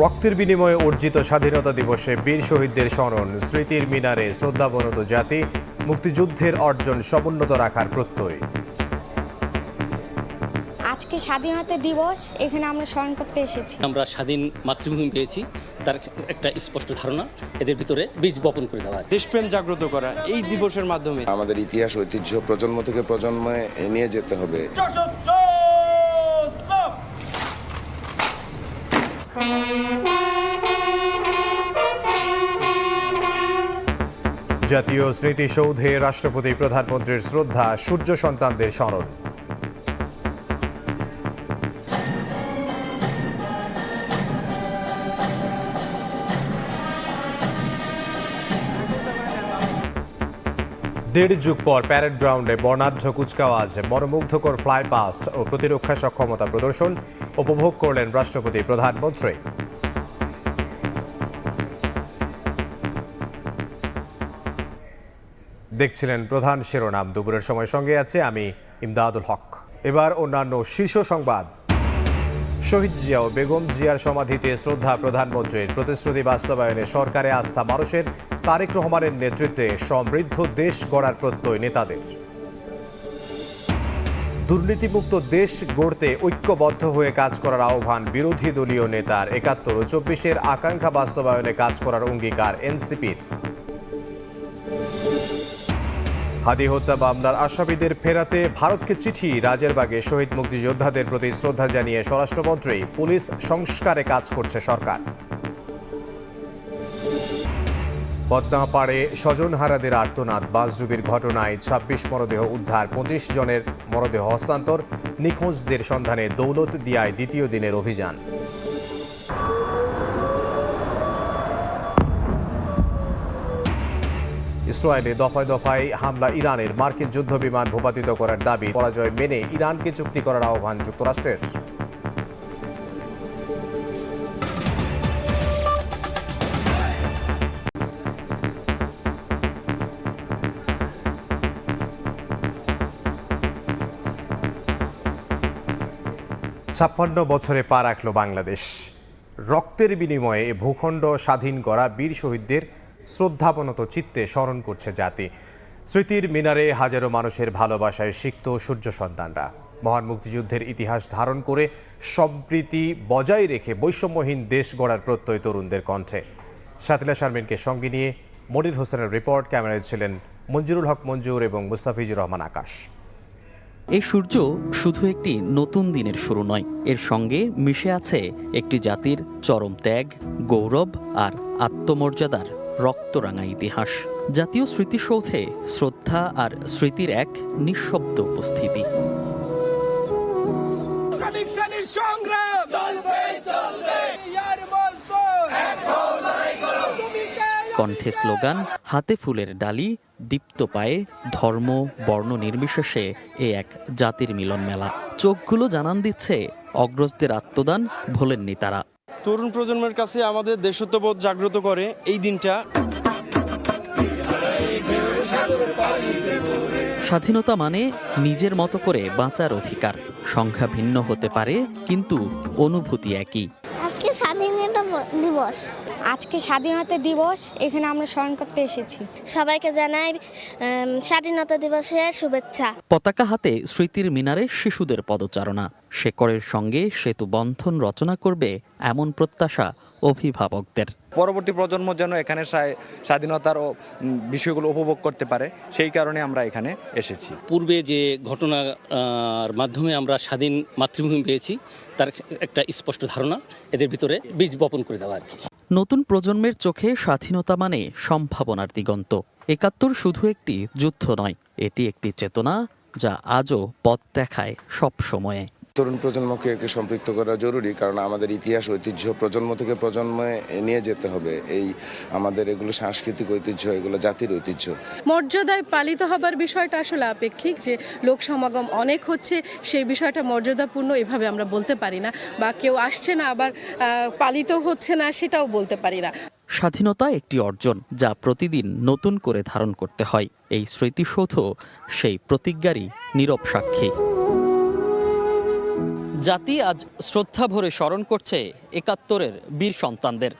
রক্তের বিনিময়ে অর্জিত স্বাধীনতা দিবসে বীর শহীদদের স্মরণ, স্মৃতির মিনারে শ্রদ্ধাবনত জাতি, মুক্তিযুদ্ধের অর্জন সমুন্নত রাখার প্রত্যয়। আজকে স্বাধীনতা দিবস, এখানে আমরা স্মরণ করতে এসেছি। আমরা স্বাধীন মাতৃভূমি পেয়েছি, তার একটা স্পষ্ট ধারণা এদের ভিতরে বীজ বপন করে দেওয়া। দেশপ্রেম জাগ্রত করা এই দিবসের মাধ্যমে আমাদের ইতিহাস ঐতিহ্য প্রজন্ম থেকে প্রজন্মে নিয়ে যেতে হবে। জাতীয় স্মৃতিসৌধে রাষ্ট্রপতি প্রধানমন্ত্রীর শ্রদ্ধা, সূর্য সন্তানদের স্মরণ। দেড় যুগ পর প্যারেড গ্রাউন্ডে বর্ণাঢ্য কুচকাওয়াজ, মনোমুগ্ধকর ফ্লাই পাস্ট ও প্রতিরক্ষা সক্ষমতা প্রদর্শন উপভোগ করলেন রাষ্ট্রপতি প্রধানমন্ত্রী। দেখছিলেন প্রধান শিরোনাম। দুপুরের সময় সঙ্গে আছে আমি ইমদাদুল হক। এবার অন্যান্য শীর্ষ সংবাদ। শহীদ জিয়া ও বেগম জিয়ার সমাধিতে শ্রদ্ধা প্রধানমন্ত্রীর, প্রতিশ্রুতি বাস্তবায়নে সরকারে আস্থা মানুষের, তারেক রহমানের নেতৃত্বে সমৃদ্ধ দেশ গড়ার প্রত্যয় নেতাদের। দুর্নীতিমুক্ত দেশ গড়তে ঐক্যবদ্ধ হয়ে কাজ করার আহ্বান বিরোধী দলীয় নেতার। ৭১ ও ২৪-এর আকাঙ্ক্ষা বাস্তবায়নে কাজ করার অঙ্গীকার এনসিপির। হাদি হত্যা মামলার আসামিদের ফেরাতে ভারতকে চিঠি, রাজেরবাগে শহীদ মুক্তিযোদ্ধাদের প্রতি শ্রদ্ধা জানিয়ে স্বরাষ্ট্রমন্ত্রী। পুলিশ সংস্কারে কাজ করছে সরকার। পদ্মাপাড়ে স্বজনহারাদের আর্তনাদ, বাসডুবির ঘটনায় ২৬ মরদেহ উদ্ধার, ২৫ জনের মরদেহ হস্তান্তর। নিখোঁজদের সন্ধানে দৌলতদিয়ায় দ্বিতীয় দিনের অভিযান। ইসরায়েলে দফায় দফায় হামলা ইরানের, মার্কিন যুদ্ধ বিমান ভূপাতিত করার দাবি। পরাজয় মেনে ইরানকে চুক্তি করার আহ্বান যুক্তরাষ্ট্রের। ছাপ্পান্ন বছরে পা রাখল বাংলাদেশ। রক্তের বিনিময়ে ভূখণ্ড স্বাধীন করা বীর শহীদদের শ্রদ্ধাবনত চিত্তে স্মরণ করছে জাতি। স্মৃতির মিনারে হাজারো মানুষের ভালোবাসায় সিক্ত সূর্য সন্তানরা। মহান মুক্তিযুদ্ধের ইতিহাস ধারণ করে সম্প্রীতি বজায় রেখে বৈষম্যহীন দেশ গড়ার প্রত্যয় তরুণদের কণ্ঠে। শাতিলা শারমিনকে সঙ্গে নিয়ে মনির হোসেনের রিপোর্ট। ক্যামেরায় ছিলেন মঞ্জুরুল হক মঞ্জুর এবং মুস্তাফিজুর রহমান আকাশ। এই সূর্য শুধু একটি নতুন দিনের শুরু নয়, এর সঙ্গে মিশে আছে একটি জাতির চরম ত্যাগ, গৌরব আর আত্মমর্যাদার রক্তরাঙা ইতিহাস। জাতীয় স্মৃতিসৌধে শ্রদ্ধা আর স্মৃতির এক নিঃশব্দ উপস্থিতি। কণ্ঠে স্লোগান, হাতে ফুলের ডালি, দীপ্ত পায়ে ধর্ম বর্ণ নির্বিশেষে এ এক জাতির মিলন মেলা। চোখগুলো জানান দিচ্ছে অগ্রজদের আত্মদান ভোলেননি তারা। তরুণ প্রজন্মের কাছে আমাদের দেশত্ববোধ জাগ্রত করে এই দিনটা। স্বাধীনতা মানে নিজের মতো করে বাঁচার অধিকার। সংখ্যা ভিন্ন হতে পারে, কিন্তু অনুভূতি একই। আজকে স্বাধীনতা দিবস, আজকে স্বাধীনতা দিবস, এখানে আমরা স্মরণ করতে এসেছি। সবাইকে জানাই স্বাধীনতা দিবসের শুভেচ্ছা। পতাকা হাতে স্মৃতির মিনারে শিশুদের পদচারণা, শেকড়ের সঙ্গে সেতু বন্ধন রচনা করবে এমন প্রত্যাশা অভিভাবকদের। পরবর্তী প্রজন্ম যেন এখানে স্বাধীনতার বিষয়গুলো উপভোগ করতে পারে, সেই কারণে আমরা এখানে এসেছি। পূর্বে যে ঘটনার মাধ্যমে আমরা স্বাধীন মাতৃভূমি পেয়েছি, তার একটা স্পষ্ট ধারণা এদের ভিতরে বীজ বপন করে দেওয়া আর কি। নতুন প্রজন্মের চোখে স্বাধীনতা মানে সম্ভাবনার দিগন্ত। ৭১ শুধু একটি যুদ্ধ নয়, এটি একটি চেতনা যা আজও পথ দেখায় সব সময়ে। তরুণ প্রজন্মকে একে সম্পৃক্ত করা জরুরি, কারণ আমাদের ইতিহাস ঐতিহ্য প্রজন্ম থেকে প্রজন্মে নিয়ে যেতে হবে। এই আমাদের এগুলো সাংস্কৃতিক ঐতিহ্য, এগুলো জাতির ঐতিহ্য। মর্যাদায় পালিত হবার বিষয়টা আসলে আপেক্ষিক, যে লোক সমাগম অনেক হচ্ছে সেই বিষয়টা মর্যাদাপূর্ণ এভাবে আমরা বলতে পারি না, বা কেউ আসছে না আবার পালিত হচ্ছে না সেটাও বলতে পারি না। স্বাধীনতা একটি অর্জন যা প্রতিদিন নতুন করে ধারণ করতে হয়। এই স্মৃতিসৌধ সেই প্রতিজ্ঞারই নীরব সাক্ষী। জাতি আজ শ্রদ্ধা ভরে স্মরণ করছে ৭১-এর বীর সন্তানদের।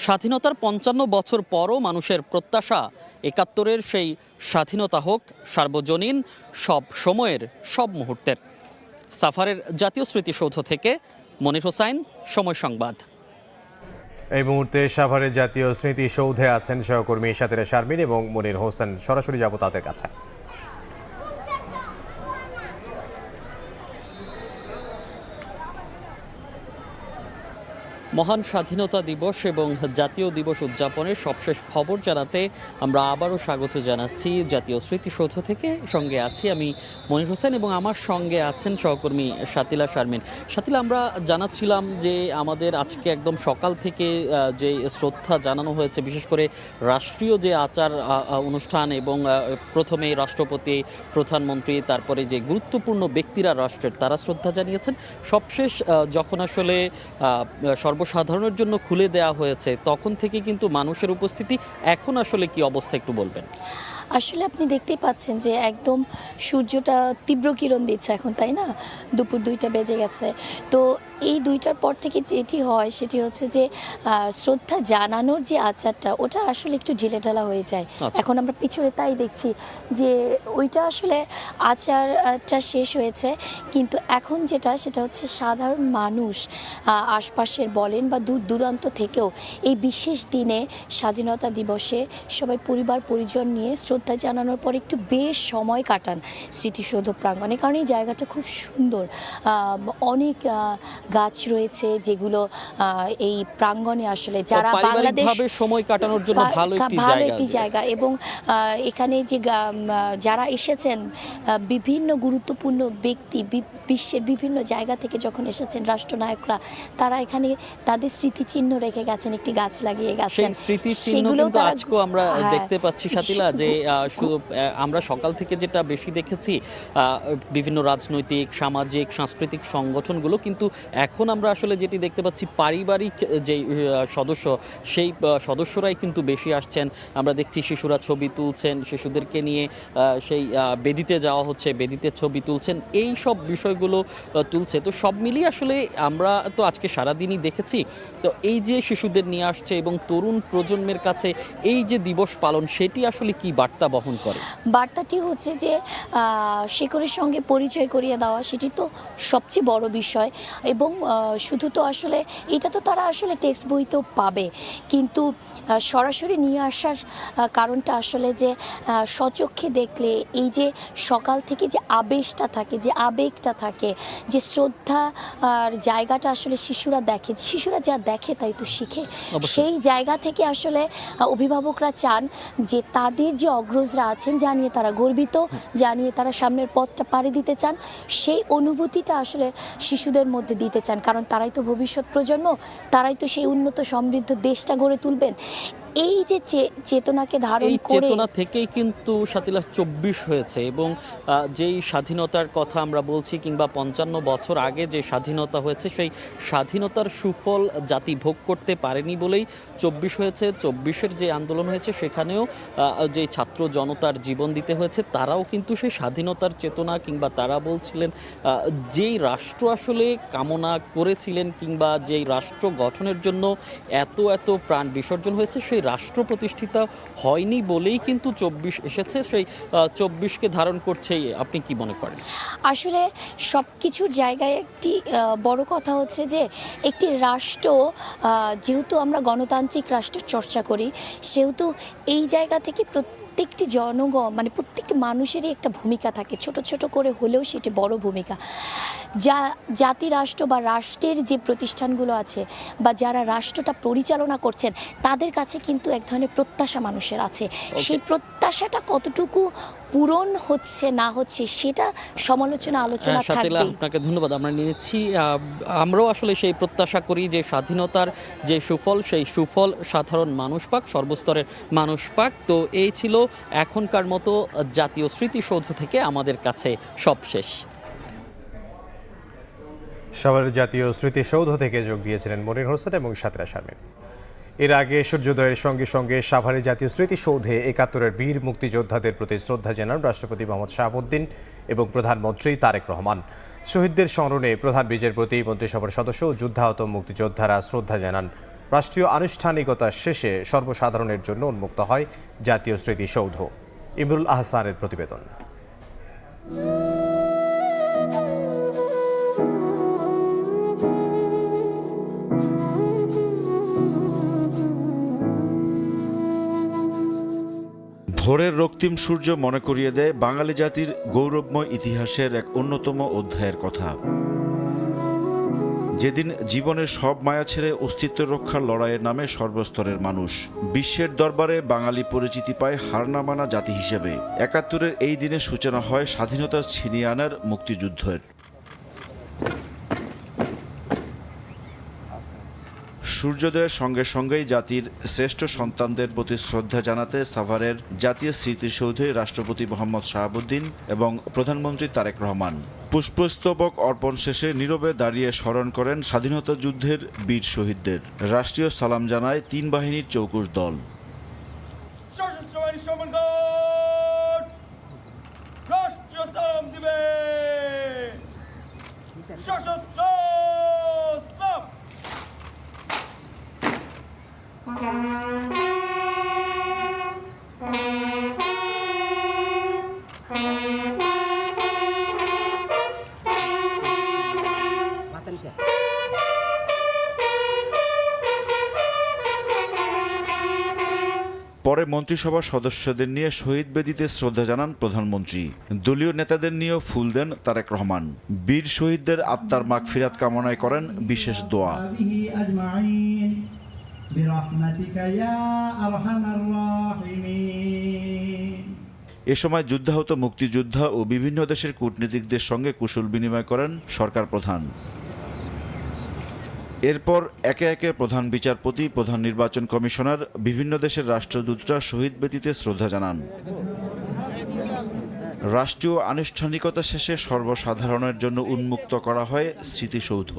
স্বাধীনতার ৫৫ বছর পরও মানুষের প্রত্যাশা ৭১-এর সেই স্বাধীনতা হোক সার্বজনীন, সব সময়ের, সব মুহূর্তের। সাভারের জাতীয় স্মৃতিসৌধ থেকে মনির হোসাইন, সময় সংবাদ। এই মুহূর্তে সাভারের জাতীয় স্মৃতিসৌধে আছেন সহকর্মী সাতিরা শারমিন এবং মনির হোসেন। সরাসরি যাব তাদের কাছে। মহান স্বাধীনতা দিবস এবং জাতীয় দিবস উদযাপনের সবশেষ খবর জানাতে আমরা আবারও স্বাগত জানাচ্ছি জাতীয় স্মৃতিসৌধ থেকে। সঙ্গে আছি আমি মনির হোসেন এবং আমার সঙ্গে আছেন সহকর্মী সাতিলা শারমিন। সাতিলা, আমরা জানাচ্ছিলাম যে আমাদের আজকে একদম সকাল থেকে যে শ্রদ্ধা জানানো হয়েছে, বিশেষ করে রাষ্ট্রীয় যে আচার অনুষ্ঠান এবং প্রথমে রাষ্ট্রপতি, প্রধানমন্ত্রী, তারপরে যে গুরুত্বপূর্ণ ব্যক্তিরা রাষ্ট্রের তারা শ্রদ্ধা জানিয়েছেন। সবশেষ যখন আসলে সর্বসাধারণের জন্য খুলে দেওয়া হয়েছে তখন থেকে কিন্তু মানুষের উপস্থিতি এখন আসলে কি অবস্থা একটু বলবেন? আসলে আপনি দেখতেই পাচ্ছেন যে একদম সূর্যটা তীব্র কিরণ দিচ্ছে এখন, তাই না? দুপুর 2টা বেজে গেছে। তো এই 2টার পর থেকে যেটি হয় সেটি হচ্ছে যে শ্রদ্ধা জানানোর যে আচারটা ওটা আসলে একটু ঢিলেঢালা হয়ে যায়। এখন আমরা পিছনে তাই দেখছি যে ওইটা আসলে আচারটা শেষ হয়েছে, কিন্তু এখন সেটা হচ্ছে সাধারণ মানুষ আশপাশের বলেন বা দূর দূরান্ত থেকেও এই বিশেষ দিনে স্বাধীনতা দিবসে সবাই পরিবার পরিজন নিয়ে শ্রদ্ধা জানানোর পর একটু বেশ সময় কাটান স্মৃতিসৌধ প্রাঙ্গণে, কারণ এই জায়গাটা খুব সুন্দর। অনেক গাছ রয়েছে যেগুলো এই প্রাঙ্গণে আসলে যারা বাংলাদেশ সময় কাটানোর জন্য ভালো একটি জায়গা এবং এখানে যে যারা এসেছেন বিভিন্ন গুরুত্বপূর্ণ ব্যক্তি বিশ্বের বিভিন্ন জায়গা থেকে যখন এসেছেন রাষ্ট্রনায়করা, তারা এখানে তাদের স্মৃতিচিহ্ন রেখে গেছেন, একটি গাছ লাগিয়ে গেছেন। সেগুলো আজকেও আমরা দেখতে পাচ্ছি সাতিলা, যে আমরা সকাল থেকে যেটা বেশি দেখেছি বিভিন্ন রাজনৈতিক, সামাজিক, সাংস্কৃতিক সংগঠনগুলো, কিন্তু এখন আমরা আসলে যেটি দেখতে পাচ্ছি পারিবারিক যে সদস্য, সেই সদস্যরাই কিন্তু বেশি আসছেন। আমরা দেখছি শিশুরা ছবি তুলছেন, শিশুদেরকে নিয়ে সেই বেদিতে যাওয়া হচ্ছে, বেদিতে ছবি তুলছেন, এই সব বিষয়গুলো তুলছে। তো সব মিলিয়ে আসলে আমরা তো আজকে সারাদিনই দেখেছি। তো এই যে শিশুদের নিয়ে আসছে এবং তরুণ প্রজন্মের কাছে এই যে দিবস পালন, সেটি আসলে কি বার্তা বহন করে? বার্তাটি হচ্ছে যে শিকড়ের সঙ্গে পরিচয় করিয়ে দেওয়া, সেটি তো সবচেয়ে বড় বিষয়। এবং শুধু তো আসলে এটা তো তারা আসলে টেক্সট বইতেও পাবে, কিন্তু সরাসরি নিয়ে আসার কারণটা আসলে যে স্বচক্ষে দেখলে এই যে সকাল থেকে যে আবেশটা থাকে, যে আবেগটা থাকে, যে শ্রদ্ধার জায়গাটা আসলে শিশুরা দেখে, শিশুরা যা দেখে তাই তো শিখে। সেই জায়গা থেকে আসলে অভিভাবকরা চান যে তাদের যে অগ্রজরা আছেন, যা নিয়ে তারা গর্বিত, যা নিয়ে তারা সামনের পথটা পাড়ি দিতে চান, সেই অনুভূতিটা আসলে শিশুদের মধ্যে দিতে চান, কারণ তারাই তো ভবিষ্যৎ প্রজন্ম, তারাই তো সেই উন্নত সমৃদ্ধ দেশটা গড়ে তুলবেন। এই যে চেতনাকে ধারণ করে, চেতনা থেকেই কিন্তু সাতিলা 24 হয়েছে এবং যেই স্বাধীনতার কথা আমরা বলছি, কিংবা 55 বছর আগে যে স্বাধীনতা হয়েছে, সেই স্বাধীনতার সুফল জাতি ভোগ করতে পারেনি বলেই 24 হয়েছে। 24-এর যে আন্দোলন হয়েছে সেখানেও যে ছাত্র জনতার জীবন দিতে হয়েছে, তারাও কিন্তু সেই স্বাধীনতার চেতনা, কিংবা তারা বলছিলেন যেই রাষ্ট্র আসলে কামনা করেছিলেন, কিংবা যেই রাষ্ট্র গঠনের জন্য এত প্রাণ বিসর্জন হয়েছে, সেই রাষ্ট্র প্রতিষ্ঠিত হয়নি বলেই কিন্তু 24 এসেছে। সেই 24কে ধারণ করছে। আপনি কি মনে করেন? আসলে সব কিছুর জায়গায় একটি বড় কথা হচ্ছে যে একটি রাষ্ট্র, যেহেতু আমরা গণতান্ত্রিক রাষ্ট্রের চর্চা করি, সেহেতু এই জায়গা থেকে প্রত্যেকটি জনগণ, মানে প্রত্যেকটি মানুষেরই একটা ভূমিকা থাকে, ছোট ছোট করে হলেও সেটি বড় ভূমিকা। জাতি রাষ্ট্র বা রাষ্ট্রের যে প্রতিষ্ঠানগুলো আছে বা যারা রাষ্ট্রটা পরিচালনা করছেন, তাদের কাছে কিন্তু এক ধরনের প্রত্যাশা মানুষের আছে। সেই প্রত্যাশাটা কতটুকু পূরণ হচ্ছে না হচ্ছে সেটা সমালোচনা, আলোচনা থাকবে। আপনাকে ধন্যবাদ। আমরা নিয়েছি, আমরাও আসলে সেই প্রত্যাশা করি যে স্বাধীনতার যে সুফল, সেই সুফল সাধারণ মানুষ পাক, সর্বস্তরের মানুষ পাক। তো এই ছিল এখনকার মতো জাতীয় স্মৃতিসৌধ থেকে আমাদের কাছে সব শেষ। সাভারের জাতীয় স্মৃতিসৌধ থেকে যোগ দিয়েছিলেন মনির হোসেন এবং সাতিরা শারমিন। এর আগে সূর্যোদয়ের সঙ্গে সঙ্গে সাভারের জাতীয় স্মৃতিসৌধে ৭১-এর বীর মুক্তিযোদ্ধাদের প্রতি শ্রদ্ধা জানান রাষ্ট্রপতি মোহাম্মদ শাহাবুদ্দিন এবং প্রধানমন্ত্রী তারেক রহমান। শহীদদের স্মরণে প্রধান বিচারপতি, মন্ত্রিসভার সদস্য ও যুদ্ধাহত মুক্তিযোদ্ধারা শ্রদ্ধা জানান। রাষ্ট্রীয় আনুষ্ঠানিকতা শেষে সর্বসাধারণের জন্য উন্মুক্ত হয় জাতীয় স্মৃতিসৌধ। ইমরুল আহসানের প্রতিবেদন। ভোরের রক্তিম সূর্য মনে করিয়ে দেয় বাঙালি জাতির গৌরবময় ইতিহাসের এক অন্যতম অধ্যায়ের কথা। যেদিন জীবনের সব মায়া ছেড়ে অস্তিত্ব রক্ষার লড়াইয়ের নামে সর্বস্তরের মানুষ বিশ্বের দরবারে বাঙালি পরিচিতি পায় হার না মানা জাতি হিসেবে। ৭১-এর এই দিনে সূচনা হয় স্বাধীনতা ছিনিয়ে আনার মুক্তিযুদ্ধের। সূর্যোদয়ের সঙ্গে সঙ্গেই জাতির শ্রেষ্ঠ সন্তানদের প্রতি শ্রদ্ধা জানাতে সাভারের জাতীয় স্মৃতিসৌধে রাষ্ট্রপতি মোহাম্মদ শাহাবুদ্দিন এবং প্রধানমন্ত্রী তারেক রহমান পুষ্পস্তবক অর্পণ শেষে নীরবে দাঁড়িয়ে স্মরণ করেন স্বাধীনতা যুদ্ধের বীর শহীদদের। রাষ্ট্রীয় সালাম জানায় ৩ বাহিনীর চৌকুশ দল। পরে মন্ত্রিসভার সদস্যদের নিয়ে শহীদ বেদিতে শ্রদ্ধা জানান প্রধানমন্ত্রী। দলীয় নেতাদের নিয়েও ফুল দেন তারেক রহমান। বীর শহীদদের আত্মার মাগফিরাত কামনায় করেন বিশেষ দোয়া। এ সময় যুদ্ধাহত মুক্তিযোদ্ধা ও বিভিন্ন দেশের কূটনীতিকদের সঙ্গে কুশল বিনিময় করেন সরকার প্রধান। এরপর একে একে প্রধান বিচারপতি, প্রধান নির্বাচন কমিশনার, বিভিন্ন দেশের রাষ্ট্রদূতরা শহীদ বেদিতে শ্রদ্ধা জানান। রাষ্ট্রীয় আনুষ্ঠানিকতা শেষে সর্বসাধারণের জন্য উন্মুক্ত করা হয় স্মৃতিসৌধ।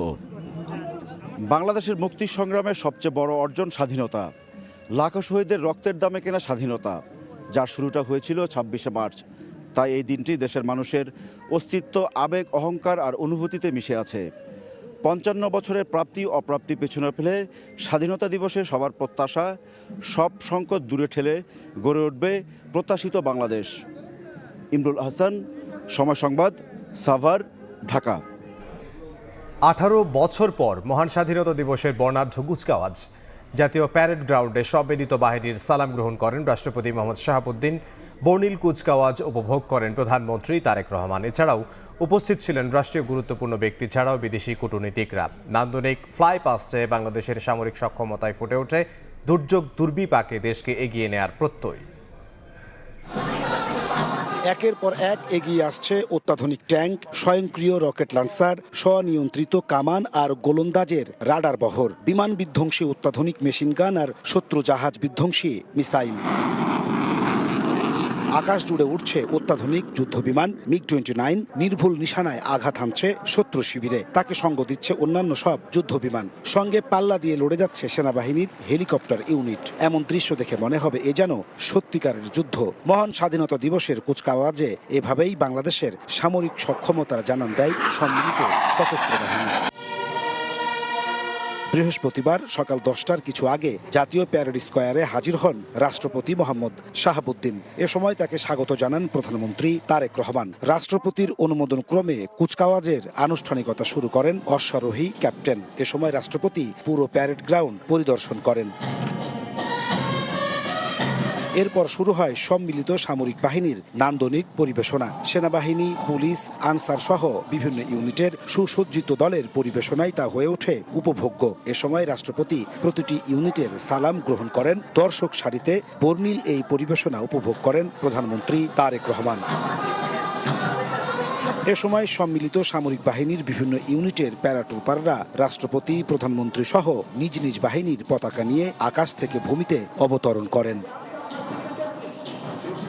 বাংলাদেশের মুক্তি সংগ্রামের সবচেয়ে বড় অর্জন স্বাধীনতা। লাখো শহীদের রক্তের দামে কেনা স্বাধীনতা, যার শুরুটা হয়েছিল ২৬শে মার্চ। তাই এই দিনটি দেশের মানুষের অস্তিত্ব, আবেগ, অহংকার আর অনুভূতিতে মিশে আছে। ৫৫ বছরের প্রাপ্তি অপ্রাপ্তি পেছনে ফেলে স্বাধীনতা দিবসে সবার প্রত্যাশা, সব সংকট দূরে ঠেলে গড়ে উঠবে প্রত্যাশিত বাংলাদেশ। ইমরুল আহসান, সময় সংবাদ, সাভার, ঢাকা। ১৮ বছর পর মহান স্বাধীনতা দিবসের বর্ণাঢ্য কুচকাওয়াজ। জাতীয় প্যারেড গ্রাউন্ডে সম্মিলিত বাহিনীর সালাম গ্রহণ করেন রাষ্ট্রপতি মোহাম্মদ শাহাবুদ্দিন। বর্ণিল কুচকাওয়াজ উপভোগ করেন প্রধানমন্ত্রী তারেক রহমান। এছাড়াও উপস্থিত ছিলেন রাষ্ট্রীয় গুরুত্বপূর্ণ ব্যক্তি ছাড়াও বিদেশি কূটনীতিকরা। নান্দনিক ফ্লাই পাস্টে বাংলাদেশের সামরিক সক্ষমতায় ফুটে ওঠে দুর্যোগ দুর্বিপাকে দেশকে এগিয়ে নেয়ার প্রত্যয়। একের পর এক এগিয়ে আসছে অত্যাধুনিক ট্যাঙ্ক, স্বয়ংক্রিয় রকেট লঞ্চার, স্বনিয়ন্ত্রিত কামান আর গোলন্দাজের রাডার বহর, বিমান বিধ্বংসী অত্যাধুনিক মেশিনগান আর শত্রু জাহাজ বিধ্বংসী মিসাইল। আকাশ জুড়ে উঠছে অত্যাধুনিক যুদ্ধ বিমান MiG-29, নির্ভুল নিশানায় আঘাত হানছে শত্রু শিবিরে। তাকে সঙ্গ দিচ্ছে অন্যান্য সব যুদ্ধ বিমান। সঙ্গে পাল্লা দিয়ে লড়ে যাচ্ছে সেনাবাহিনীর হেলিকপ্টার ইউনিট। এমন দৃশ্য দেখে মনে হবে এ যেন সত্যিকারের যুদ্ধ। মহান স্বাধীনতা দিবসের কুচকাওয়াজে এভাবেই বাংলাদেশের সামরিক সক্ষমতার জানান দেয় সম্মিলিত সশস্ত্র বাহিনী। বৃহস্পতিবার সকাল 10টার কিছু আগে জাতীয় প্যারেড স্কয়ারে হাজির হন রাষ্ট্রপতি মোহাম্মদ শাহাবুদ্দিন। এ সময় তাকে স্বাগত জানান প্রধানমন্ত্রী তারেক রহমান। রাষ্ট্রপতির অনুমোদন ক্রমে কুচকাওয়াজের আনুষ্ঠানিকতা শুরু করেন অশ্বারোহী ক্যাপ্টেন। এ সময় রাষ্ট্রপতি পুরো প্যারেড গ্রাউন্ড পরিদর্শন করেন। এরপর শুরু হয় সম্মিলিত সামরিক বাহিনীর নান্দনিক পরিবেশনা। সেনাবাহিনী, পুলিশ, আনসার সহ বিভিন্ন ইউনিটের সুসজ্জিত দলের পরিবেশনায় তা হয়ে ওঠে উপভোগ্য। এ সময় রাষ্ট্রপতি প্রতিটি ইউনিটের সালাম গ্রহণ করেন। দর্শক সারিতে বর্ণিল এই পরিবেশনা উপভোগ করেন প্রধানমন্ত্রী তারেক রহমান। এ সময় সম্মিলিত সামরিক বাহিনীর বিভিন্ন ইউনিটের প্যারাট্রুপাররা রাষ্ট্রপতি, প্রধানমন্ত্রী সহ নিজ নিজ বাহিনীর পতাকা নিয়ে আকাশ থেকে ভূমিতে অবতরণ করেন।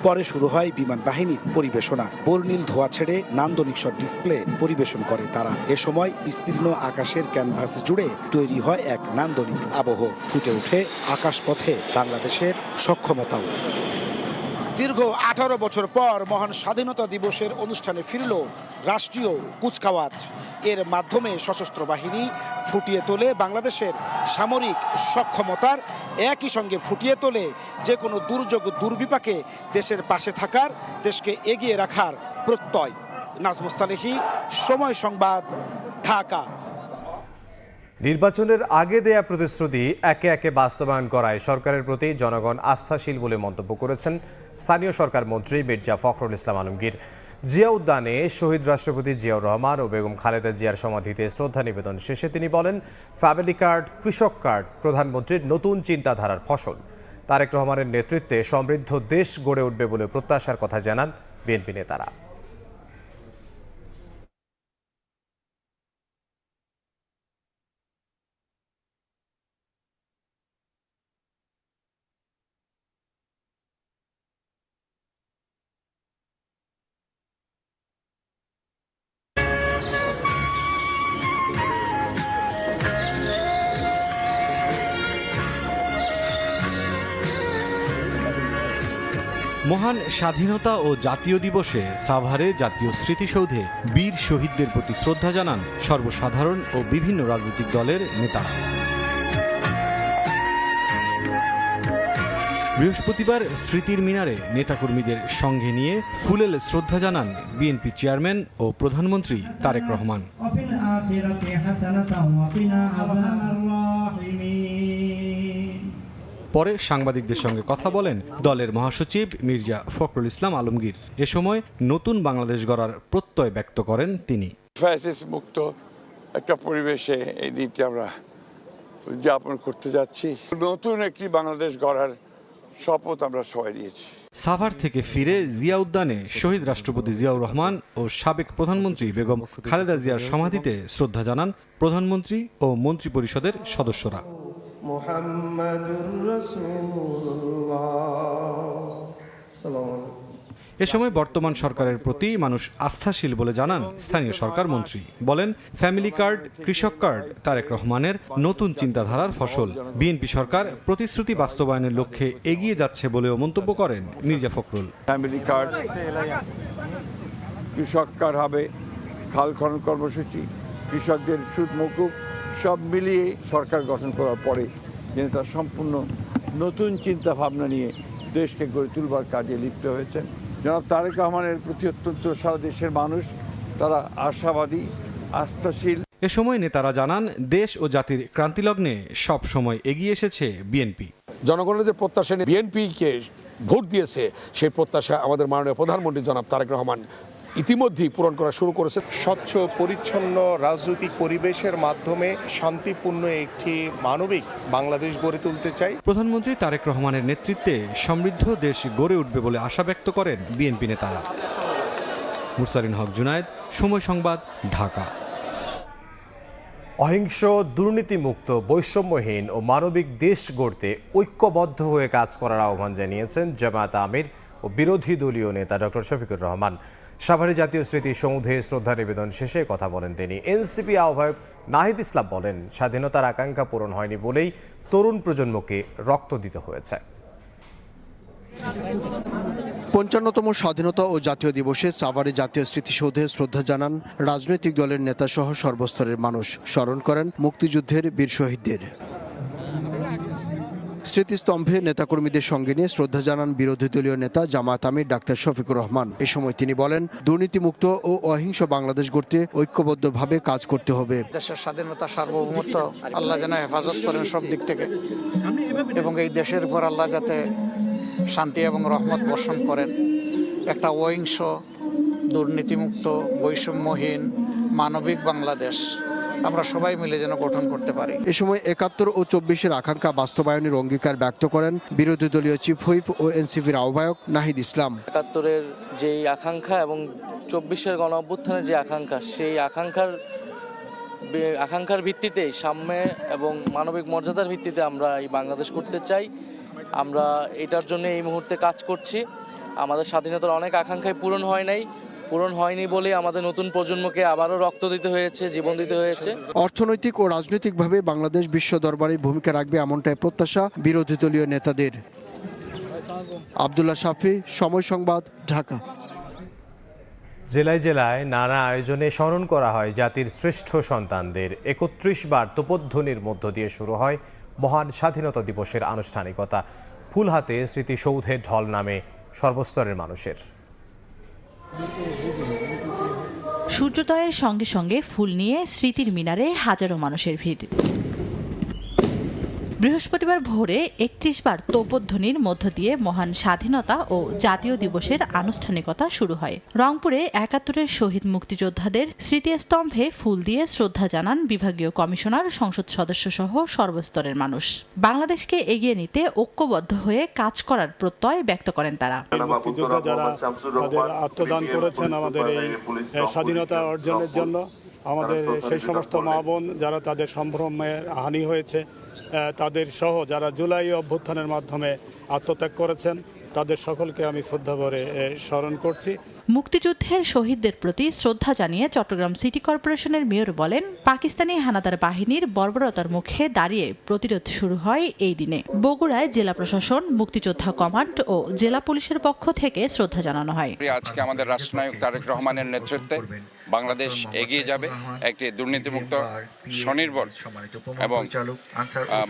পরে শুরু হয় বিমান বাহিনীর পরিবেশনা। বর্ণিল ধোঁয়া ছেড়ে নান্দনিক সব ডিসপ্লে পরিবেশন করে তারা। এ সময় বিস্তীর্ণ আকাশের ক্যানভাস জুড়ে তৈরি হয় এক নান্দনিক আবহ। ফুটে ওঠে আকাশপথে বাংলাদেশের সক্ষমতাও। দীর্ঘ 18 বছর পর মহান স্বাধীনতা দিবসের অনুষ্ঠানে ফিরল রাষ্ট্রীয় কুচকাওয়াজ। এর মাধ্যমে সশস্ত্র বাহিনী ফুটিয়ে তোলে বাংলাদেশের সামরিক সক্ষমতার, একই সঙ্গে ফুটিয়ে তোলে যে কোনো দুর্যোগ দুর্বিপাকে দেশের পাশে থাকার, দেশকে এগিয়ে রাখার প্রত্যয়। নাজমুস সালেহী, সময় সংবাদ, ঢাকা। নির্বাচনের আগে দেয়া প্রতিশ্রুতি একে একে বাস্তবায়ন করায় সরকারের প্রতি জনগণ আস্থাশীল বলে মন্তব্য করেছেন স্থানীয় সরকার মন্ত্রী মির্জা ফখরুল ইসলাম আলমগীর। জিয়া উদ্যানে শহীদ রাষ্ট্রপতি জিয়াউর রহমান ও বেগম খালেদা জিয়ার সমাধিতে শ্রদ্ধা নিবেদন শেষে তিনি বলেন, ফ্যামিলি কার্ড, কৃষক কার্ড প্রধানমন্ত্রীর নতুন চিন্তাধারার ফসল। তারেক রহমানের নেতৃত্বে সমৃদ্ধ দেশ গড়ে উঠবে বলে প্রত্যাশার কথা জানান বিএনপি নেতারা। মহান স্বাধীনতা ও জাতীয় দিবসে সাভারে জাতীয় স্মৃতিসৌধে বীর শহীদদের প্রতি শ্রদ্ধা জানান সর্বসাধারণ ও বিভিন্ন রাজনৈতিক দলের নেতারা। বৃহস্পতিবার স্মৃতির মিনারে নেতাকর্মীদের সঙ্গে নিয়ে ফুলেল শ্রদ্ধা জানান বিএনপি চেয়ারম্যান ও প্রধানমন্ত্রী তারেক রহমান। পরে সাংবাদিকদের সঙ্গে কথা বলেন দলের মহাসচিব মির্জা ফখরুল ইসলাম আলমগীর। এ সময় নতুন বাংলাদেশ গড়ার প্রত্যয় ব্যক্ত করেন তিনি। ফ্যাসিস্ট মুক্ত একটা পরিবেশে এই দিনটি আমরা উদযাপন করতে যাচ্ছি। নতুন একটি বাংলাদেশ গড়ার শপথ আমরা সবাই নিয়েছি। সাভার থেকে ফিরে জিয়া উদ্যানে শহীদ রাষ্ট্রপতি জিয়াউর রহমান ও সাবেক প্রধানমন্ত্রী বেগম খালেদা জিয়ার সমাধিতে শ্রদ্ধা জানান প্রধানমন্ত্রী ও মন্ত্রিপরিষদের সদস্যরা। এ সময় বর্তমান সরকারের প্রতি মানুষ আস্থাশীল বলে জানান স্থানীয় সরকার মন্ত্রী। বলেন, ফ্যামিলি কার্ড, কৃষক কার্ড তারেক রহমানের নতুন চিন্তাধারার ফসল। বিএনপি সরকার প্রতিশ্রুতি বাস্তবায়নের লক্ষ্যে এগিয়ে যাচ্ছে বলেও মন্তব্য করেন মির্জা ফখরুল। ফ্যামিলি কার্ড, কৃষক কার্ড হবে, খাল খনন কর্মসূচি, কৃষকদের সুদ মকুব, সব মিলিয়ে সরকার গঠন করার পরে যিনি তার সম্পূর্ণ নতুন চিন্তা ভাবনা নিয়ে দেশকে গড়ে তুলবার কাজে লিপ্ত হয়েছেন জনাব তারেক রহমানের প্রতি অত্যন্ত সারা দেশের মানুষ তারা আশাবাদী, আস্থাশীল। এ সময় নেতারা জানান দেশ ও জাতির ক্রান্তিলগ্নে সব সময় এগিয়ে এসেছে বিএনপি। জনগণের যে প্রত্যাশা নিয়ে বিএনপিকে ভোট দিয়েছে সেই প্রত্যাশা আমাদের মাননীয় প্রধানমন্ত্রী জনাব তারেক রহমান ইতিমধ্যেই পূরণ করা শুরু করেছে। স্বচ্ছ পরিচ্ছন্ন রাজনৈতিক পরিবেশের মাধ্যমে শান্তিপূর্ণ একটি মানবিক বাংলাদেশ গড়ে তুলতে চাই। প্রধানমন্ত্রী তারেক রহমানের নেতৃত্বে সমৃদ্ধ দেশ গড়ে উঠবে বলে আশা ব্যক্ত করেন বিএনপি নেতারা। মুরসালিন হক জুনায়েদ, সময় সংবাদ, ঢাকা। অহিংস, দুর্নীতিমুক্ত, বৈষম্যহীন ও মানবিক দেশ গড়তে ঐক্যবদ্ধ হয়ে কাজ করার আহ্বান জানিয়েছেন জামায়াতে আমির ও বিরোধী দলীয় নেতা ডক্টর শফিকুর রহমান। সাভারে জাতীয় স্মৃতি সৌধে শ্রদ্ধা নিবেদন শেষে কথা বলেন তিনি। এনসিপি আহ্বায়ক নাহিদ ইসলাম বলেন, স্বাধীনতার আকাঙ্ক্ষা পূরণ হয়নি বলেই তরুণ প্রজন্মকে রক্ত দিতে হয়েছে। ৫৫তম স্বাধীনতা ও জাতীয় দিবসে সাভারে জাতীয় স্মৃতিসৌধে শ্রদ্ধা জানান রাজনৈতিক দলের নেতাসহ সর্বস্তরের মানুষ। স্মরণ করেন মুক্তিযুদ্ধের বীর শহীদদের। স্মৃতিস্তম্ভে নেতাকর্মীদের সঙ্গে নিয়ে শ্রদ্ধা জানান বিরোধী দলীয় নেতা জামায়াত আমির ডাক্তার শফিকুর রহমান। এ সময় তিনি বলেন, দুর্নীতিমুক্ত ও অহিংস বাংলাদেশ গড়তে ঐক্যবদ্ধভাবে কাজ করতে হবে। দেশের স্বাধীনতা, সার্বভৌমত্ব আল্লাহ যেন হেফাজত করেন সব দিক থেকে, এবং এই দেশের উপর আল্লাহ যাতে শান্তি এবং রহমত বর্ষণ করেন। একটা অহিংস, দুর্নীতিমুক্ত, বৈষম্যহীন, মানবিক বাংলাদেশ আমরা সবাই মিলে যেন গঠন করতে পারি। এ সময় ৭১ ও ২৪-এর আকাঙ্ক্ষা বাস্তবায়নের অঙ্গীকার ব্যক্ত করেন বিরোধী দলীয় চিফ হুইপ ও এনসিপির আহ্বায়ক নাহিদ ইসলাম। ৭১-এর যেই আকাঙ্ক্ষা এবং ২৪-এর গণ অভ্যুত্থানের যে আকাঙ্ক্ষা, সেই আকাঙ্ক্ষার ভিত্তিতে সাম্য এবং মানবিক মর্যাদার ভিত্তিতে আমরা এই বাংলাদেশ করতে চাই। আমরা এটার জন্য এই মুহূর্তে কাজ করছি। আমাদের স্বাধীনতার অনেক আকাঙ্ক্ষাই পূরণ হয়নি বলে আমাদের নতুন প্রজন্মকে আবারও রক্ত দিতে হয়েছে, জীবন দিতে হয়েছে। অর্থনৈতিক ও রাজনৈতিকভাবে বাংলাদেশ বিশ্ব দরবারে ভূমিকা রাখবে এমনটাই প্রত্যাশা বিরোধী দলীয় নেতাদের। আব্দুল্লাহ শাফি, সময় সংবাদ, ঢাকা। জেলায় জেলায় নানা আয়োজনে স্মরণ করা হয় জাতির শ্রেষ্ঠ সন্তানদের। ৩১ বার তোপধ্বনির মধ্য দিয়ে শুরু হয় মহান স্বাধীনতা দিবসের আনুষ্ঠানিকতা। ফুল হাতে স্মৃতিসৌধে ঢল নামে সর্বস্তরের মানুষের। সূর্যোদয়ের সঙ্গে সঙ্গে ফুল নিয়ে স্মৃতির মিনারে হাজারো মানুষের ভিড়। বৃহস্পতিবার ভোরে ৩১ বার তোপধ্বনির মধ্য দিয়ে মহান স্বাধীনতা ও জাতীয় দিবসের আনুষ্ঠানিকতা শুরু হয়। রংপুরে ৭১-এর শহীদ মুক্তিযোদ্ধাদের স্মৃতিস্তম্ভে ফুল দিয়ে শ্রদ্ধা জানান বিভাগীয় কমিশনার, সংসদ সদস্য সহ সর্বস্তরের মানুষ। বাংলাদেশকে এগিয়ে নিতে ঐক্যবদ্ধ হয়ে কাজ করার প্রত্যয় ব্যক্ত করেন তারা। মুক্তিযোদ্ধা যারা তাদের আত্মদান করেছেন আমাদের এই স্বাধীনতা অর্জনের জন্য, আমাদের সেই সমস্ত মা বোন যারা তাদের সম্ভ্রমের হানি হয়েছে, তাদের সহ যারা জুলাই অভ্যুত্থানের মাধ্যমে আত্মত্যাগ করেছেন, তাদের সকলকে আমি শ্রদ্ধা ভরে স্মরণ করছি। মুক্তিযুদ্ধের শহীদদের প্রতি শ্রদ্ধা জানিয়ে চট্টগ্রাম সিটি কর্পোরেশনের মেয়র বলেন, পাকিস্তানি হানাদার বাহিনীর বর্বরতার মুখে দাঁড়িয়ে প্রতিরোধ শুরু হয় এই দিনে। বগুড়ায় জেলা প্রশাসন, মুক্তিযোদ্ধা কমান্ড ও জেলা পুলিশের পক্ষ থেকে শ্রদ্ধা জানানো হয়। আজকে আমাদের রাষ্ট্রনায়ক তারেক রহমানের নেতৃত্বে বাংলাদেশ এগিয়ে যাবে একটি দুর্নীতিমুক্ত, স্বনির্ভর এবং